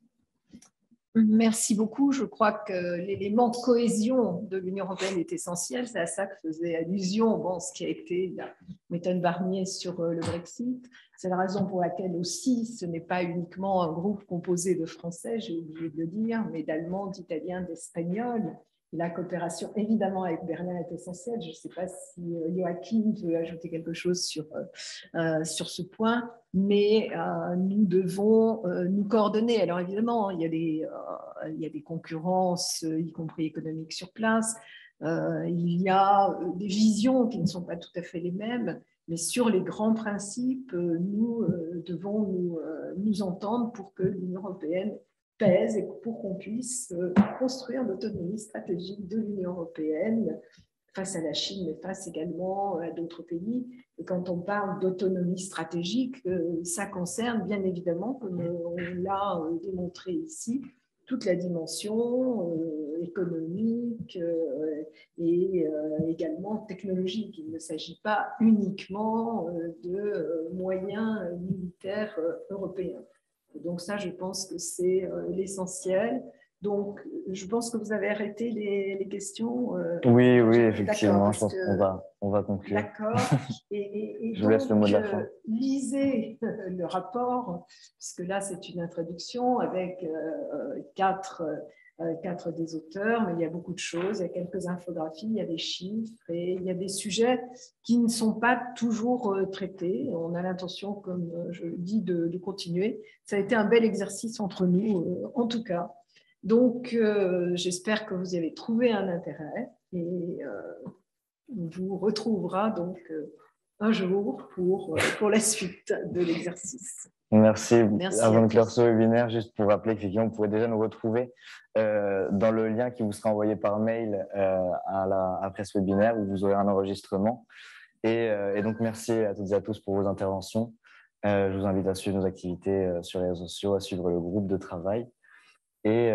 Merci beaucoup. Je crois que l'élément de cohésion de l'Union européenne est essentiel. C'est à ça que faisait allusion ce qui a été la méthode Barnier sur le Brexit. C'est la raison pour laquelle aussi ce n'est pas uniquement un groupe composé de Français, j'ai oublié de le dire, mais d'Allemands, d'Italiens, d'Espagnols. La coopération, évidemment, avec Berlin est essentielle. Je ne sais pas si Joachim veut ajouter quelque chose sur ce point, mais nous devons nous coordonner. Alors, évidemment, il y a des concurrences, y compris économiques, sur place. Il y a des visions qui ne sont pas tout à fait les mêmes, mais sur les grands principes, nous devons nous entendre pour que l'Union européenne pèse et pour qu'on puisse construire l'autonomie stratégique de l'Union européenne face à la Chine, mais face également à d'autres pays. Et quand on parle d'autonomie stratégique, ça concerne bien évidemment, comme on l'a démontré ici, toute la dimension économique et également technologique. Il ne s'agit pas uniquement de moyens militaires européens. Donc ça, je pense que c'est l'essentiel. Donc, je pense que vous avez arrêté les questions. Oui, effectivement, je pense qu'on va conclure. D'accord. Et je vous laisse le mot de la fin. Lisez le rapport, puisque là, c'est une introduction avec quatre des auteurs, mais il y a beaucoup de choses, il y a quelques infographies, il y a des chiffres et il y a des sujets qui ne sont pas toujours traités. On a l'intention, comme je le dis, de continuer. Ça a été un bel exercice entre nous, en tout cas. Donc, j'espère que vous y avez trouvé un intérêt et on vous retrouvera donc un jour pour la suite de l'exercice. Merci. Avant de clore ce webinaire, juste pour rappeler qu'effectivement, vous pouvez déjà nous retrouver dans le lien qui vous sera envoyé par mail après ce webinaire où vous aurez un enregistrement. Et donc, merci à toutes et à tous pour vos interventions. Je vous invite à suivre nos activités sur les réseaux sociaux, à suivre le groupe de travail. Et